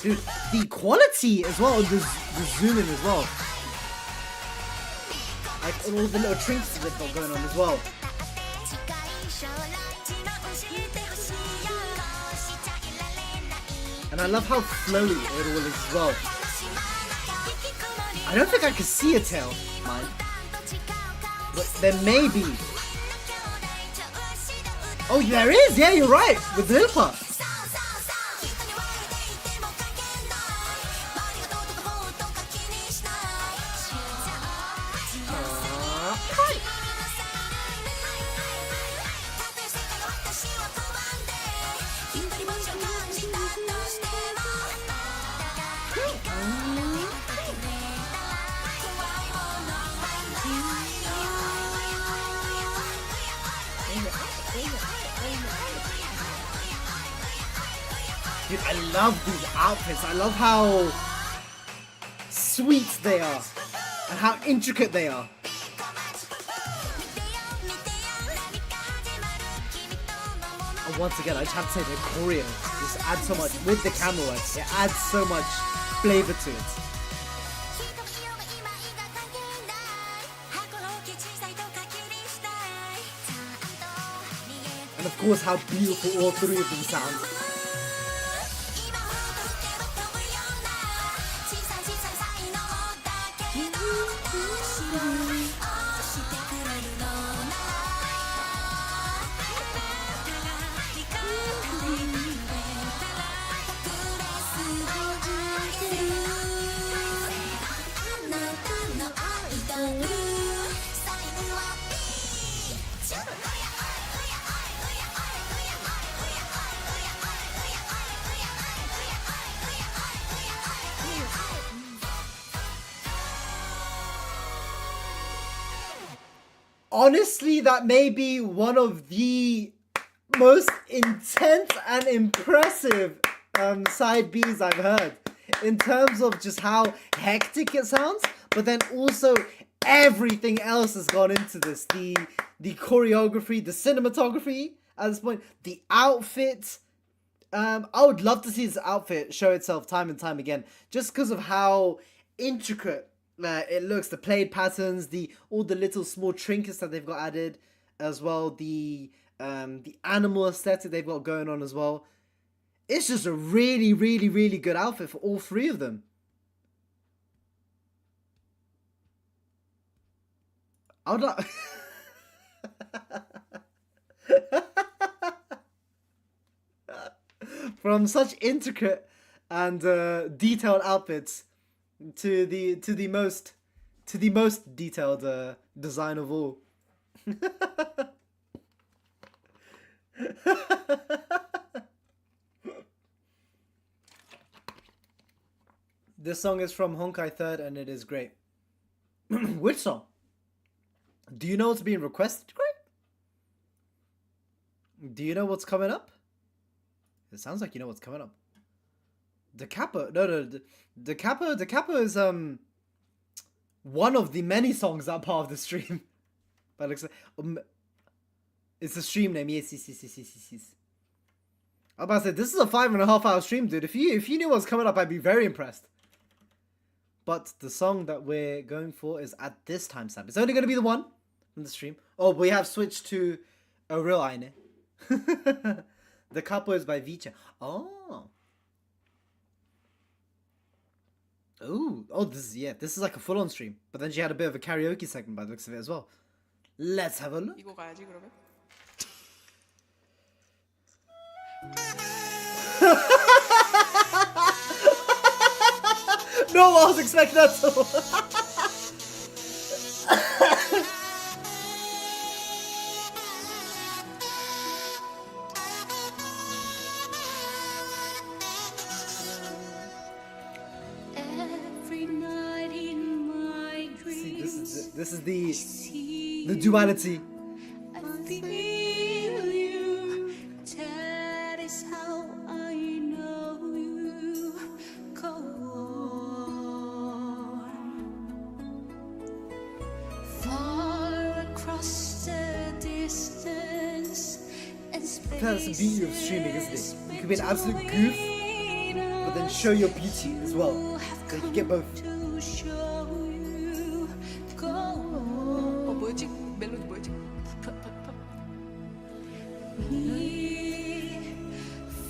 Dude, the quality as well, the zoom in as well. Like all the little trinkets they've got going on as well. And I love how flowy it all is as well. I don't think I can see a tail, mind. But there may be. Oh, there is! Yeah, you're right! With Lilpa. Dude, I love these outfits. I love how sweet they are and how intricate they are. And once again, I just have to say the choreo just adds so much with the camera work. It adds so much flavor to it. And of course, how beautiful all three of them sound. Honestly, that may be one of the most intense and impressive side Bs I've heard. In terms of just how hectic it sounds, but then also everything else has gone into this. The choreography, the cinematography at this point, the outfit. I would love to see this outfit show itself time and time again, just because of how intricate it looks. The plaid patterns, all the little small trinkets that they've got added, as well. The animal aesthetic they've got going on as well. It's just a really, really, really good outfit for all three of them. I would like. From such intricate and detailed outfits to the most detailed design of all. This song is from Honkai 3rd and it is great. Which song? Do you know what's being requested, Greg? Do you know what's coming up? It sounds like you know what's coming up. The Kappa. No. The Kappa is one of the many songs that are part of the stream. But it's the stream name. Yes. I'm about to say, this is a 5.5 hour stream, dude. If you knew what's coming up, I'd be very impressed. But the song that we're going for is at this timestamp. It's only going to be the one from the stream. Oh, we have switched to a real Aine. The Couple is by Vicha. Oh. Oh, this is like a full-on stream. But then she had a bit of a karaoke segment by the looks of it as well. Let's have a look. 이거 가야지 그러면. No, I was expecting that to. Every night in my dreams, See, this is the duality. I feel you. That is how I know you. Go on. Far across the distance and space. That's the beauty of streaming, isn't it? You can be an absolute goof, but then show your beauty as well. So you can get both. To show you. Go 어 on. 뭐였지? 멜로디 뭐였지? Me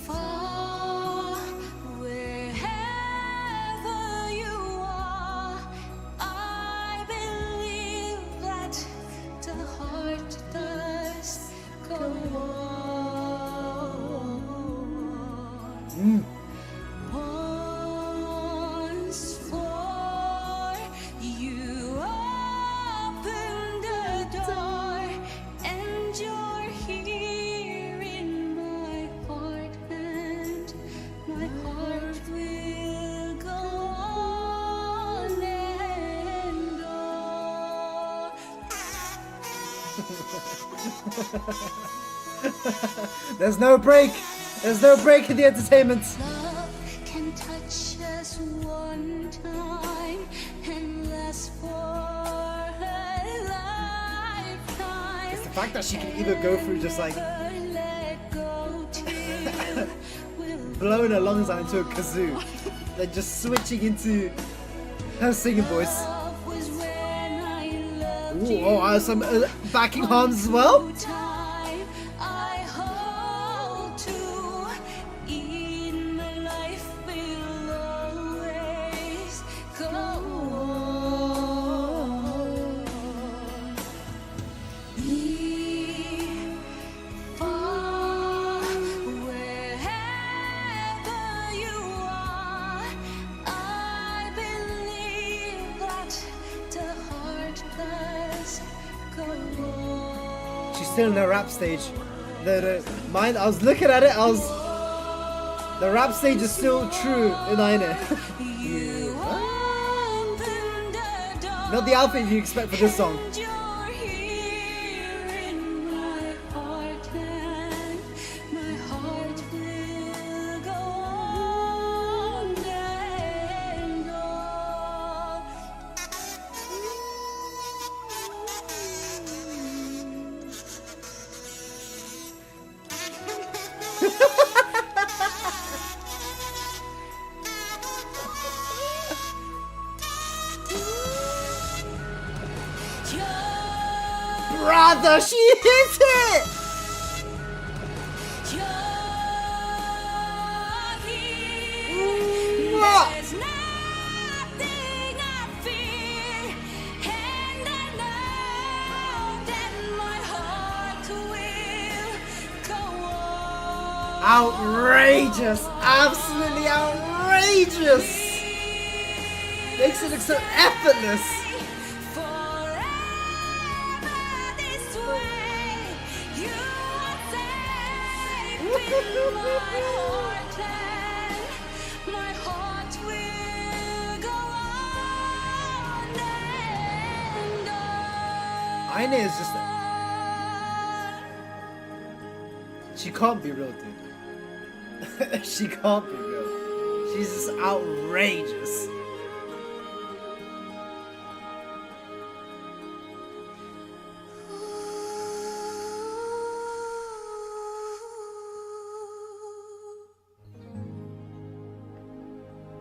far wherever you are, I believe that the heart does go on. Once more, you open the door, and you're here in my heart, and my heart will go on and on. There's no break. There's no break in the entertainment. Love can touch us one time and last for a lifetime. It's the fact that she can even go through just like Never let go till we'll blowing her lungs out into a kazoo, then just switching into her singing voice. love was when I loved Ooh, you. oh, some backing harms as well. Time I hold to in my life will always go on. Me far wherever you are, I believe that the heart does go on. She's still in her rap stage. Mine, I was looking at it, the rap stage is still true in Aine. You open the door, Not the outfit you expect for this song. and you're here in my heart, and my heart will go on and on. Brother, she hit it! Mwah! There's nothing I fear, and I know that my heart will go on. Outrageous! Absolutely outrageous! Makes it look so effortless. Forever this way, you are safe in my heart, and my heart will go on and on. Aine is just. She can't be real, dude. She can't be real. She's just outrageous.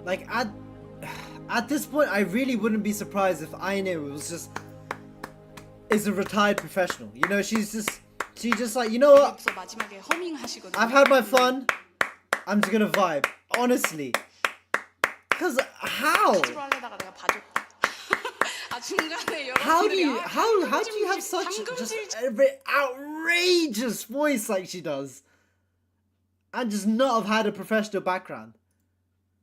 Like at this point, I really wouldn't be surprised if Aine was just is a retired professional. You know, she's just like, you know what? 그래서 마지막에 허밍 하시거든요. I've had my fun. I'm just gonna vibe. Honestly, because how? 가지로 하려다가 내가 봐줬다. 아 중간에 How do you 여러분들이 how do you have such just a bit outrageous voice like she does, and just not have had a professional background?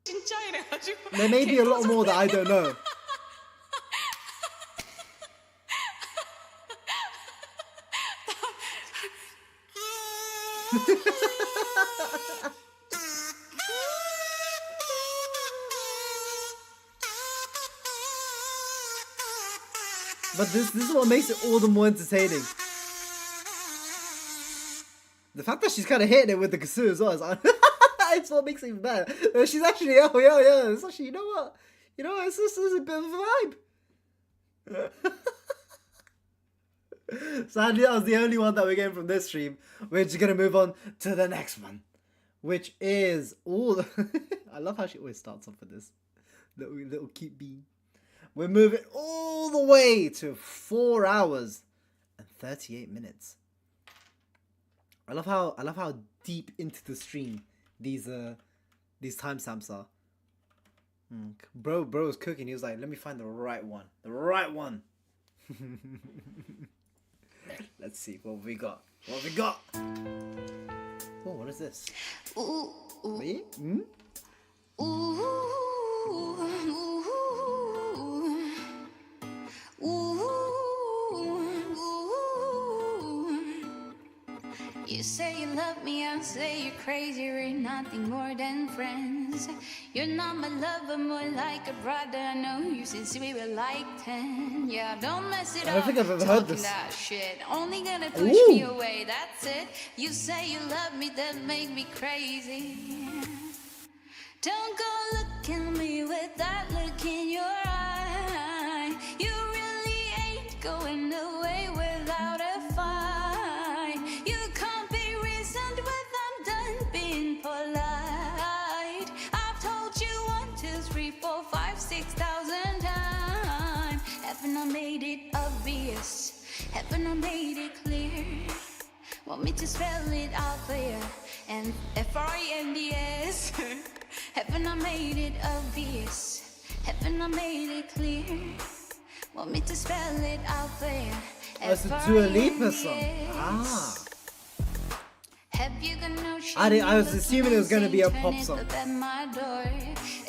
진짜 이래가지고 There may be a lot more that I don't know. But this is what makes it all the more entertaining. The fact that she's kind of hitting it with the kasu as well is it's what makes it even better. She's actually yeah. It's actually, you know what, it's just a bit of a vibe. Sadly, that was the only one that we're getting from this stream. We're just gonna move on to the next one, which is all. I love how she always starts off with this little cute bean. We're moving all the way to 4 hours and 38 minutes. I love how deep into the stream these timestamps are. Bro was cooking. He was like, let me find the right one. Let's see what we got. Oh, what is this? Ooh, ooh, Wait, ooh, ooh, ooh. You say you love me, I say you're crazy. We're nothing more than friends. You're not my lover, more like a brother. I know you since we were like 10. Yeah, don't mess it up. I don't think I've ever heard talking this. that shit. Only gonna push me away, that's it. You say you love me, that make me crazy. Don't go look at me with that look in your eye. You really ain't going away without a fight. You can't be reasoned with, I'm done being polite. I've told you 1, 2, 3, 4, 5, 6,000 times. Haven't I made it obvious? Haven't I made it clear? Want me to spell it out for you? And FRENDS. Haven't I made it obvious? Haven't I made it clear? Want me to spell it out for you? That's a Dua Lipa song. Ah. Have you got no shame? I was assuming it was gonna be a pop song.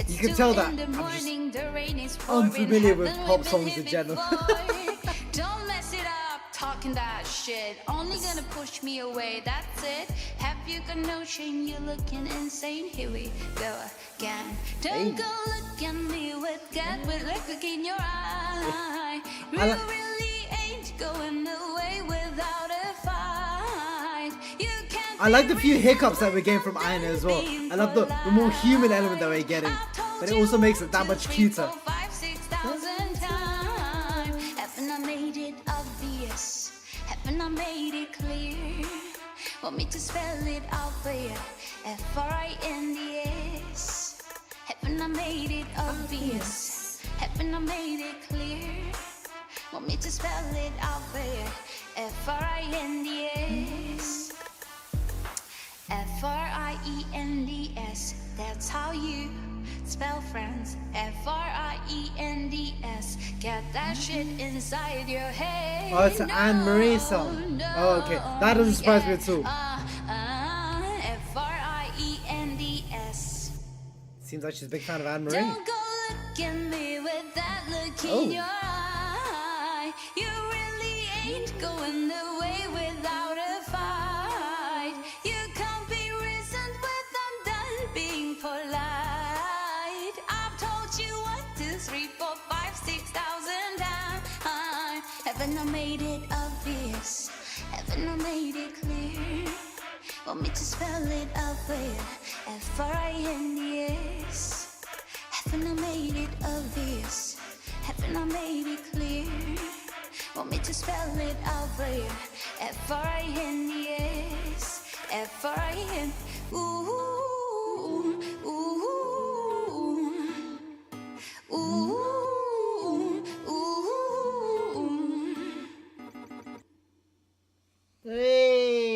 You can tell that I'm just unfamiliar with pop songs in general. Don't mess it up, talking that shit. Only gonna push me away, that's it. Have you got no shame? You're looking insane. Here we go again. Don't go look at me with look in your eye. You really ain't going away without a fight. You can't. I like the few hiccups that we're getting from Aina as well. I love the more human element that we're getting, but it also makes it that much cuter. 5, 6,000 times. Haven't I made it obvious? Haven't I made it clear? Want me to spell it out for you? FRINDS. Haven't I made it obvious? Haven't I made it clear? Want me to spell it out for you? Friends. Friends. That's how you spell friends. Friends. Get that shit inside your head. Oh, it's an Anne Marie song. Oh, okay. That doesn't surprise me at all. Friends. Seems like she's a big fan of Anne Marie. Don't go look at me with that look Oh. in your eye. You really ain't going away without a fight. You can't be reasoned with. I'm done being polite. I've told you 1, 2, 3, 4, 5, 6,000 times. Haven't I made it obvious? Haven't I made it clear? Want me to spell it out for you? Friends. Haven't I made it obvious? Haven't I made it clear? Want me to spell it out for you? Friends. Friends. Ooh, ooh, ooh, ooh. Hey.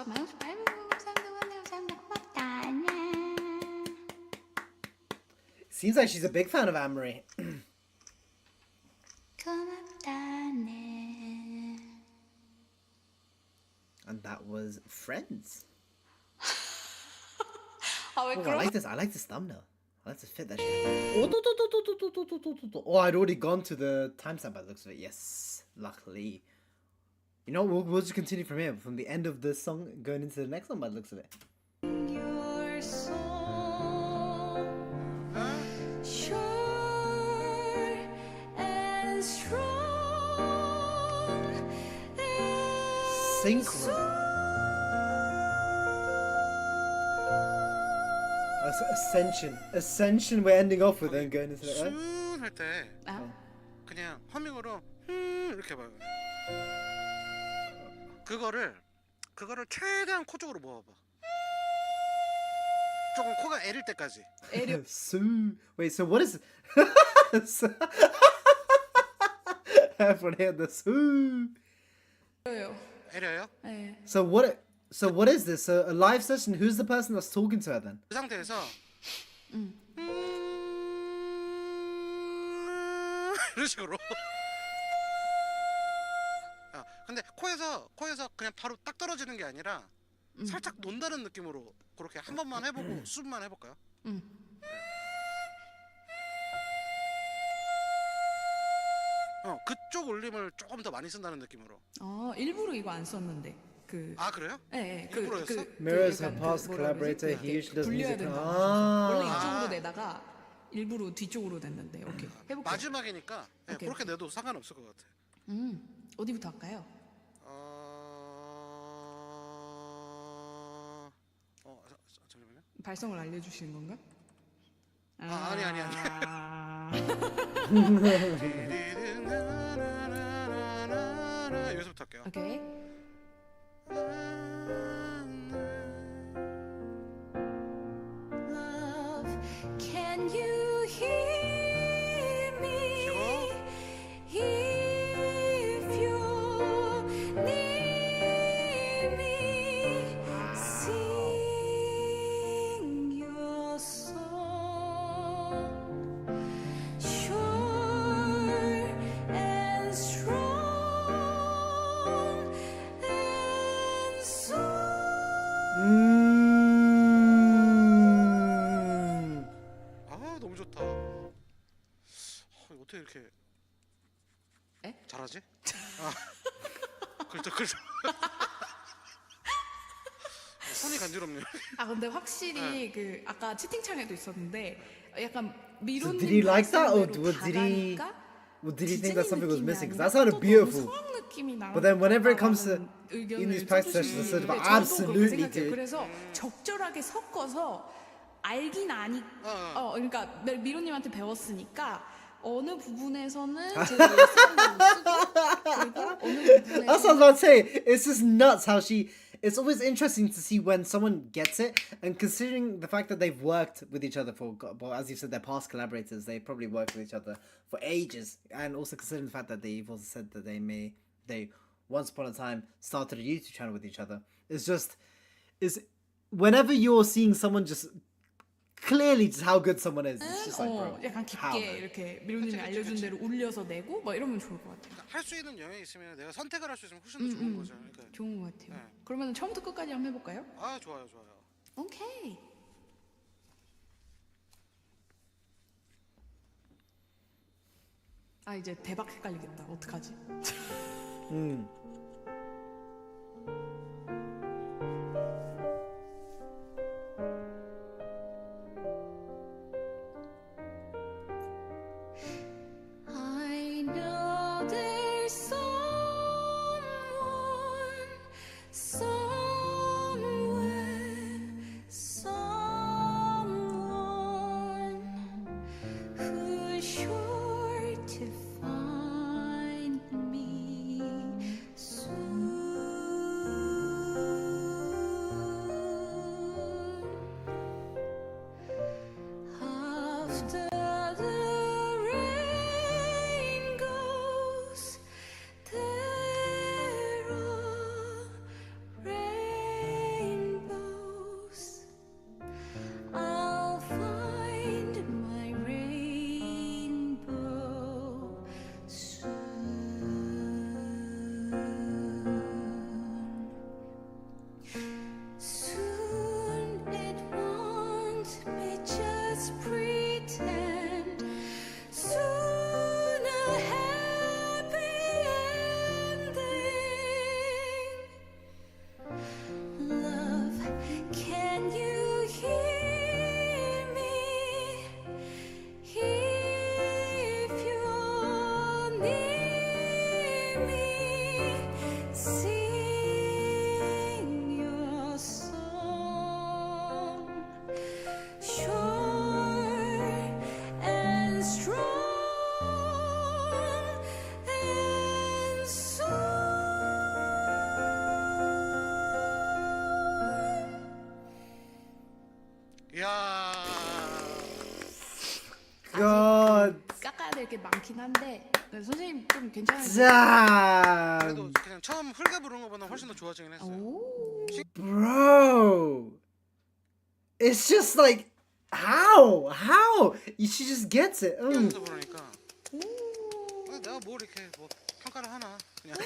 마음 감사합니다. 고맙다. 안녕. Seems like she's a big fan of Anne Marie. 고맙다네. And that was Friends. 아왜 Oh, I 그런? like this. I like this thumbnail. I like to fit that shit. Oh, I'd already gone to the timestamp by the looks of it. Yes, luckily. You know, we'll just continue from here, from the end of the song going into the next one by the looks of it. Your soul sure and strong and Synchro. Ascension. Ascension we're ending off with and going into the... 할 때 그냥 허밍으로 이렇게 봐요. 그거를 최대한 코 쪽으로 모아봐. 조금 코가 애릴 때까지. Wait, so what is... Everyone heard the Sue. 애려요? 네. So what is this? So a live session? Who's the person that's talking to her then? 그 상태에서 이런 식으로. 근데 코에서 그냥 바로 딱 떨어지는 게 아니라 살짝 논다는 느낌으로 그렇게 한 번만 해보고 수분만 해볼까요? 그쪽 올림을 조금 더 많이 쓴다는 느낌으로. 일부러 이거 안 썼는데 아 그래요? 네, 일부러였어? Mirrors her past collaborator. He usually does 굴려야 music. 된다. 원래 이쪽으로 내다가 일부러 뒤쪽으로 냈는데 오케이 해볼게요. 마지막이니까 오케이. 그렇게 내도 상관없을 것 같아. 어디부터 할까요? 잠시만요. 발성을 알려주시는 건가? 아니. 여기서부터 할게요. 오케이. love. Can you hear me? If you're near me, sing your song, sure and strong and so. 너무 좋다. 어떻게 이렇게 에? 잘하지? 글쩍 손이 간지럽네요. 근데 확실히 그 아까 채팅창에도 있었는데 약간 So 미로님 did he like that, or 발성대로 did he? 다가니까 Well, did he think that something was 디즈니 missing? 느낌이 Because that 아니라 sounded 또 beautiful. 너무 성악 느낌이 나는 But then whenever it comes to 의견을 in these practice sessions, I said, 써주시는데 but 저도 그렇게 absolutely, 생각해요. dude. 그래서 적절하게 섞어서 알긴 아니. 그러니까 미로님한테 배웠으니까 어느 부분에서는 제가 예스를 쓰고 그리고 어느 That's what I was 부분에서는 about to say. It's just nuts how she it's always interesting to see when someone gets it, and considering the fact that they've worked with each other for, well, as you said, they're past collaborators, they probably worked with each other for ages, and also considering the fact that they've also said that they once upon a time started a YouTube channel with each other. It's just, is whenever you're seeing someone just clearly just how good someone is, it's just like, bro, 약간 how, 깊게 man? 이렇게 미로님이 알려준 대로 울려서 내고 막 이러면 좋을 것 같아요. 할 수 있는 영역이 있으면 내가 선택을 할 수 있으면 훨씬 더 좋은 거죠. 그러니까 좋은 것 같아요. 네. 그러면 처음부터 끝까지 한번 해볼까요? 아 좋아요 좋아요. 오케이. 아 이제 대박 헷갈리겠다. 어떡하지? I know there's someone somewhere, someone who's sure to find me soon. After the rain goes, there are rainbows. I'll find my rainbow soon. Soon it won't be just pretend. Soon a happy ending. Love, can you hear me? If you're near me, sing your song. Sure and strong and soon. 이야. God 깎아야 될 게 많긴 한데 네, 선생님 좀 괜찮으세요? damn, 그래도 그냥 처음 흘게 부른 것보다 훨씬 더 좋아지긴 했어요. 오. bro. It's just like, how she just gets it. 흘려서 부르니까. 근데 내가 뭘 이렇게 뭐 평가를 하나 그냥.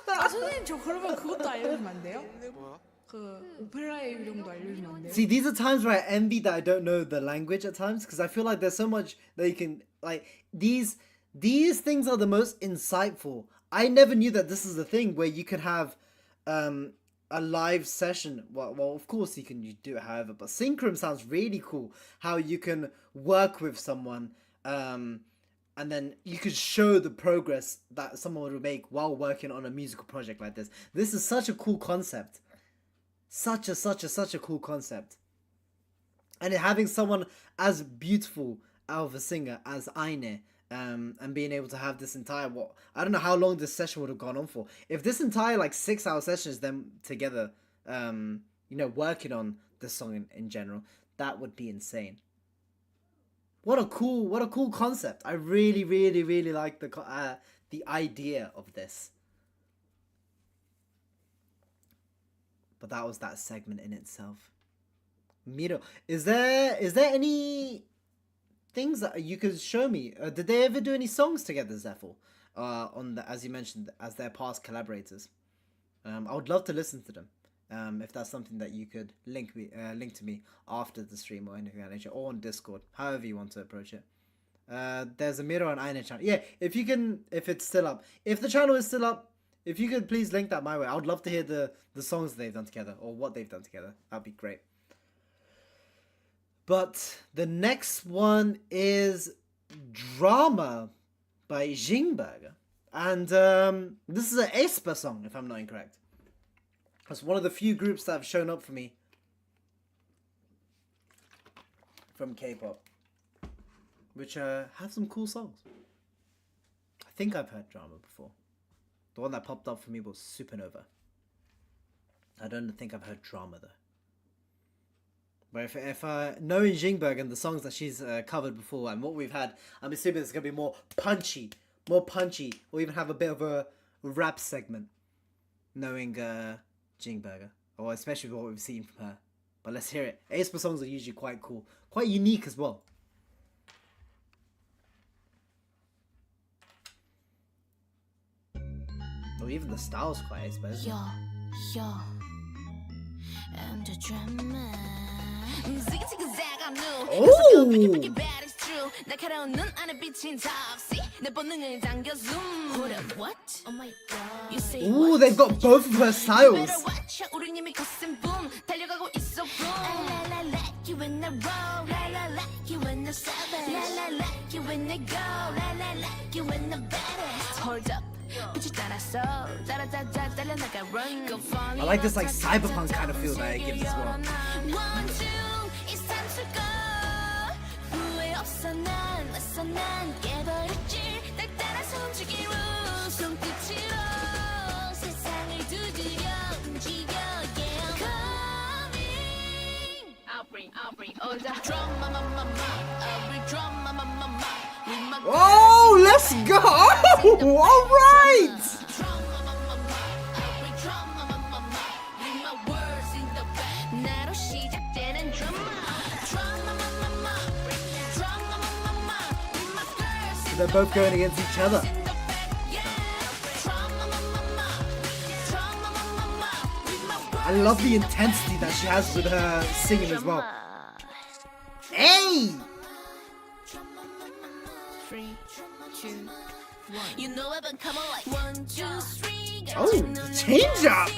아 선생님 저 그러면 그것도 알려주면 안 돼요? 뭐야? 그 오페라의 요령도 알려주면 안 돼요? See, these are times where I envy that I don't know the language at times, because I feel like there's so much that you can, like, these things are the most insightful. I never knew that this is a thing where you could have a live session. Well, of course you do it however, but synchron sounds really cool. How you can work with someone, and then you could show the progress that someone would make while working on a musical project like this. This is such a cool concept. Such a cool concept. And having someone as beautiful of a singer as Aine, and being able to have this entire, I don't know how long this session would have gone on for. If this entire 6-hour session is them together, working on the song in general, that would be insane. What a cool concept. I really like the idea of this. But that was that segment in itself. Miro, is there any things that you could show me? Did they ever do any songs together, Zephyr? As you mentioned, as their past collaborators. I would love to listen to them. If that's something that you could link to me after the stream or anything like that nature, or on Discord, however you want to approach it. There's a Miro and Aine channel. Yeah, if it's still up. If the channel is still up, if you could please link that my way. I would love to hear the songs that they've done together, or what they've done together. That'd be great. But the next one is Drama by Jing. And this is an aespa song, if I'm not incorrect. It's one of the few groups that have shown up for me from K-pop, which have some cool songs. I think I've heard Drama before. The one that popped up for me was Supernova. I don't think I've heard Drama though. But if knowing Jingberg and the songs that she's covered before and what we've had, I'm assuming it's gonna be more punchy, or even have a bit of a rap segment. Knowing Jingberger, or especially what we've seen from her. But let's hear it. aespa songs are usually quite cool, quite unique as well. Or even the style's quite aespa, isn't it? Yo, I'm the drama. zigzag I'm new. Oh! 날카로운 눈 안에 비친 toxic. 내 본능을 당겨 zoom. Hold up, what? Oh my god. You say Ooh, they've got both of her styles. better watch out. 우린 이미 거센 boom. 달려가고 있어 boom. I like you when I roll. I like you when I savage. I like you when I go. I like you when I baddest. Hold up. 빛을 따라서 따라따라 달려나가 run. Go far. I like this like cyberpunk kind of feel that it gives as well. One, two, it's time to go. 후회 없어 난 왔어 난 깨버렸지. 날 따라서 움직이로 손끝으로 세상을 두드려 움직여. Yeah, coming. I'll bring all the drama, mama, every drama, mama. Oh, let's go! All right. 나로 시작되는 drama. So they're both going against each other. I love the intensity that she has with her singing as well. Hey! 3, 2, 1. You know I've been coming like 1, 2, 3. Oh, the change up!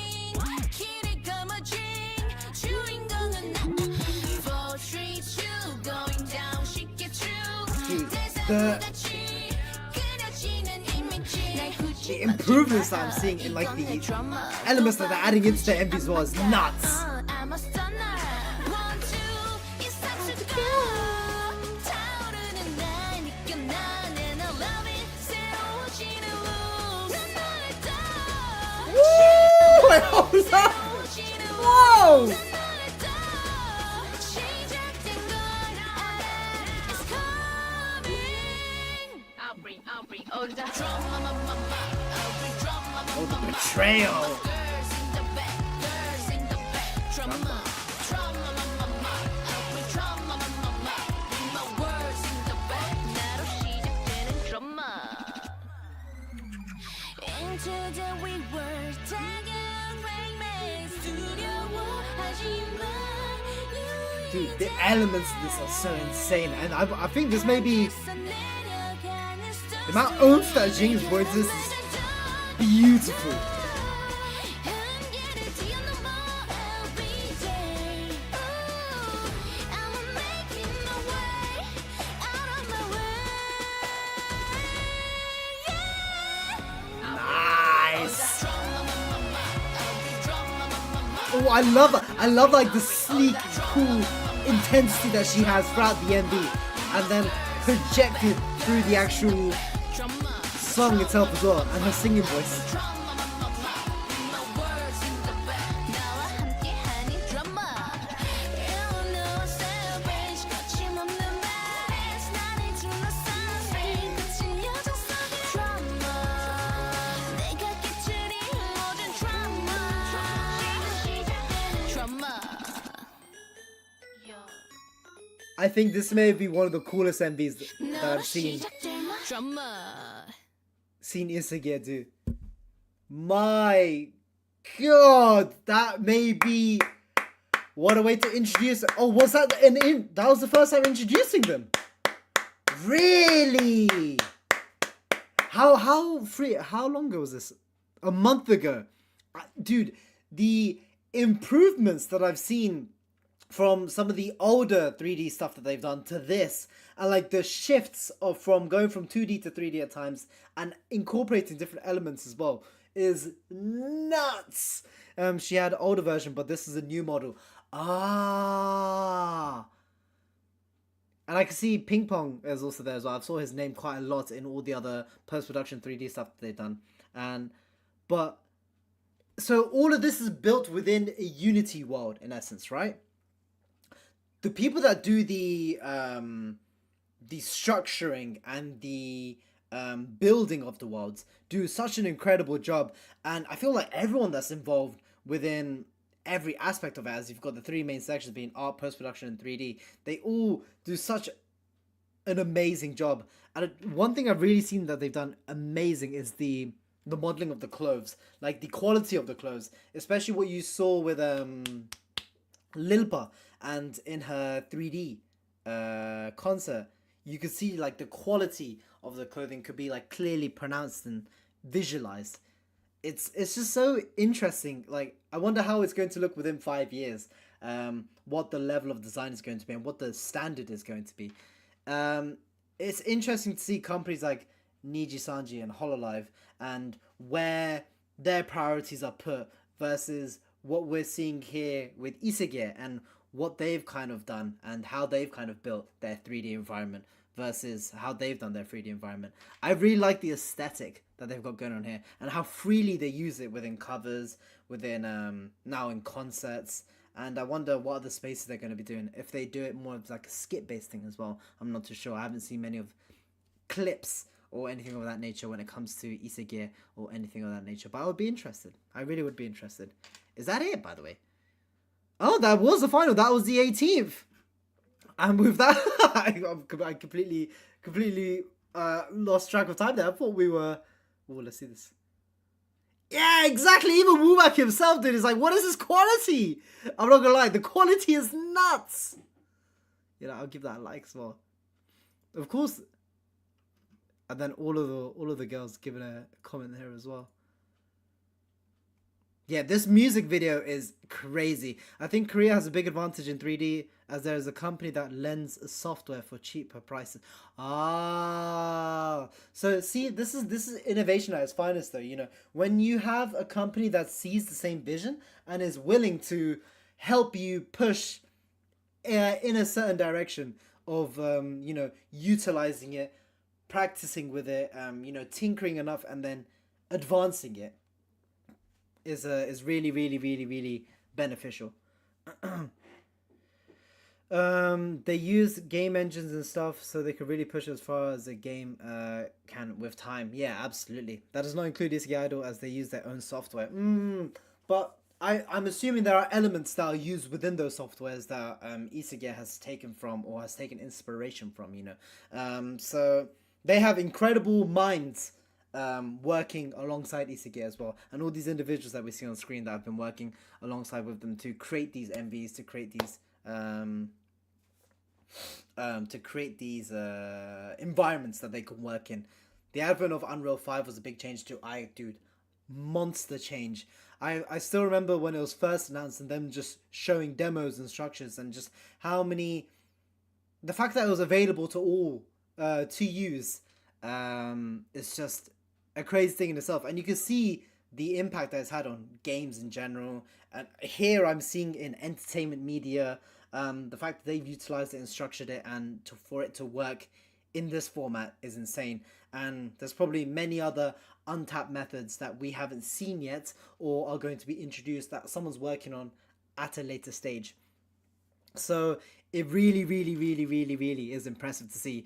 The improvements that I'm seeing in like the elements that they're adding into the MV as well is nuts. Woo! Hold up! Whoa! Oh, the betrayal! Dude, the elements of this are so insane, and I think this may be the amount of oomph that Jing's voice is beautiful. Nice. Oh, I love like the sleek, cool intensity that she has throughout the MV, and then projected through the actual song itself as well, and her singing voice. I think this may be one of the coolest MVs that I've seen Isegeai do. My god, that may be what a way to introduce. Oh, was that that was the first time introducing them? Really? How long ago was this? A month ago. Dude, the improvements that I've seen from some of the older 3D stuff that they've done to this, and like the shifts of from going from 2D to 3D at times and incorporating different elements as well is nuts. She had an older version, but this is a new model. And I can see Ping Pong is also there as well. I've saw his name quite a lot in all the other post-production 3D stuff that they've done. But so all of this is built within a Unity world, in essence, right? The people that do the structuring and the building of the worlds do such an incredible job, and I feel like everyone that's involved within every aspect of it, as you've got the three main sections being art, post-production, and 3D, they all do such an amazing job. And one thing I've really seen that they've done amazing is the modeling of the clothes, like the quality of the clothes, especially what you saw with Lilpa and in her 3D concert. You could see like the quality of the clothing could be like clearly pronounced and visualized. It's just so interesting. Like, I wonder how it's going to look within 5 years, what the level of design is going to be and what the standard is going to be. It's interesting to see companies like Niji Sanji and Hololive and where their priorities are put versus what we're seeing here with Isegai and what they've kind of done and how they've kind of built their 3D environment versus how they've done their 3D environment. I really like the aesthetic that they've got going on here and how freely they use it within covers, within now in concerts. And I wonder what other spaces they're going to be doing. If they do it more of like a skit-based thing as well, I'm not too sure. I haven't seen many of clips or anything of that nature when it comes to Isegai or anything of that nature. But I would be interested. I really would be interested. Is that it, by the way? Oh, that was the final. That was the 18th. And with that, I completely lost track of time there. I thought we were... Oh, let's see this. Yeah, exactly. Even Woobak himself did. He's like, what is this quality? I'm not gonna lie, the quality is nuts. You know, I'll give that a like as well. Of course. And then all of the girls giving a comment here as well. Yeah, this music video is crazy. I think Korea has a big advantage in 3D as there is a company that lends software for cheaper prices. Ah, so see, this is innovation at its finest, though. You know, when you have a company that sees the same vision and is willing to help you push in a certain direction of you know, utilizing it, practicing with it, you know, tinkering enough, and then advancing it. Is really beneficial. They use game engines and stuff so they can really push as far as a game can with time. Yeah, absolutely. That does not include Isegai Idol as they use their own software. But I'm assuming there are elements that are used within those softwares that Isegai has taken from or has taken inspiration from, you know. So they have incredible minds working alongside Isegai as well, and all these individuals that we see on screen that have been working alongside with them to create these MVs, to create these environments that they can work in. The advent of Unreal 5 was a big change too. Monster change. I still remember when it was first announced and them just showing demos and structures and just how many, the fact that it was available to all to use is just a crazy thing in itself, and you can see the impact that it's had on games in general. And here I'm seeing in entertainment media, the fact that they've utilized it and structured it, and for it to work in this format is insane. And there's probably many other untapped methods that we haven't seen yet or are going to be introduced that someone's working on at a later stage. So it really is impressive to see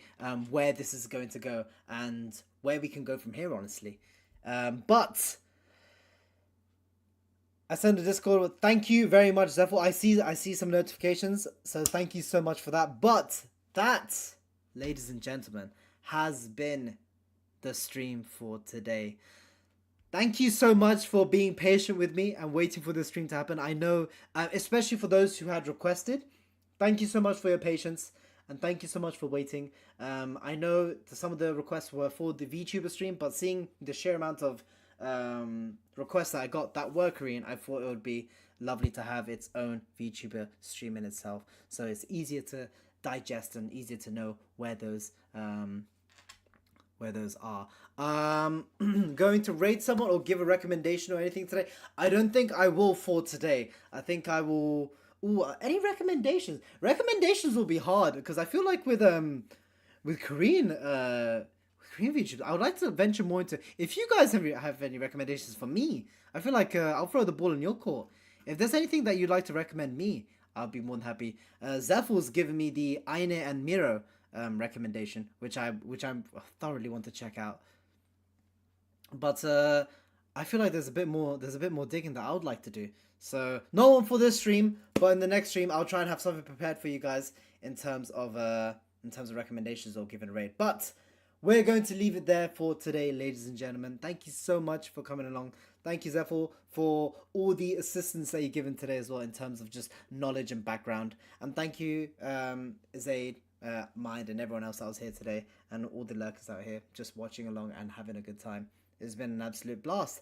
where this is going to go and where we can go from here, honestly. But I send a Discord. Thank you very much, Zephyr. I see some notifications, so thank you so much for that. But that, ladies and gentlemen, has been the stream for today. Thank you so much for being patient with me and waiting for the stream to happen. I know, especially for those who had requested, thank you so much for your patience. And thank you so much for waiting. I know some of the requests were for the VTuber stream, but seeing the sheer amount of requests that I got that were Korean, I thought it would be lovely to have its own VTuber stream in itself. So it's easier to digest and easier to know where those are. Going to rate someone or give a recommendation or anything today? I don't think I will for today. I think I will... Ooh, any recommendations? Recommendations will be hard because I feel like with Korean Korean VTubers. I would like to venture more into. If you guys have any recommendations for me, I feel like I'll throw the ball in your court. If there's anything that you'd like to recommend me, I'll be more than happy. Zephyr's given me the Aine and Miro recommendation, which I thoroughly want to check out. But I feel like there's a bit more digging that I would like to do. So no one for this stream, but in the next stream I'll try and have something prepared for you guys in terms of recommendations or giving a rate. But we're going to leave it there for today, ladies and gentlemen. Thank you so much for coming along. Thank you, Zephyr, for all the assistance that you've given today as well in terms of just knowledge and background. And thank you, Zaid, Mind, and everyone else that was here today, and all the lurkers out here just watching along and having a good time. It's been an absolute blast.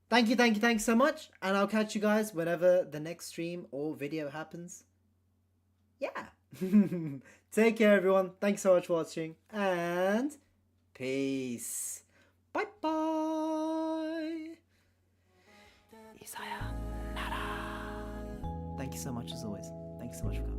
Thank you so much, and I'll catch you guys whenever the next stream or video happens. Yeah. Take care, everyone. Thanks so much for watching, and peace. Bye bye. Izaya Nara. Thank you so much as always. Thank you so much for coming.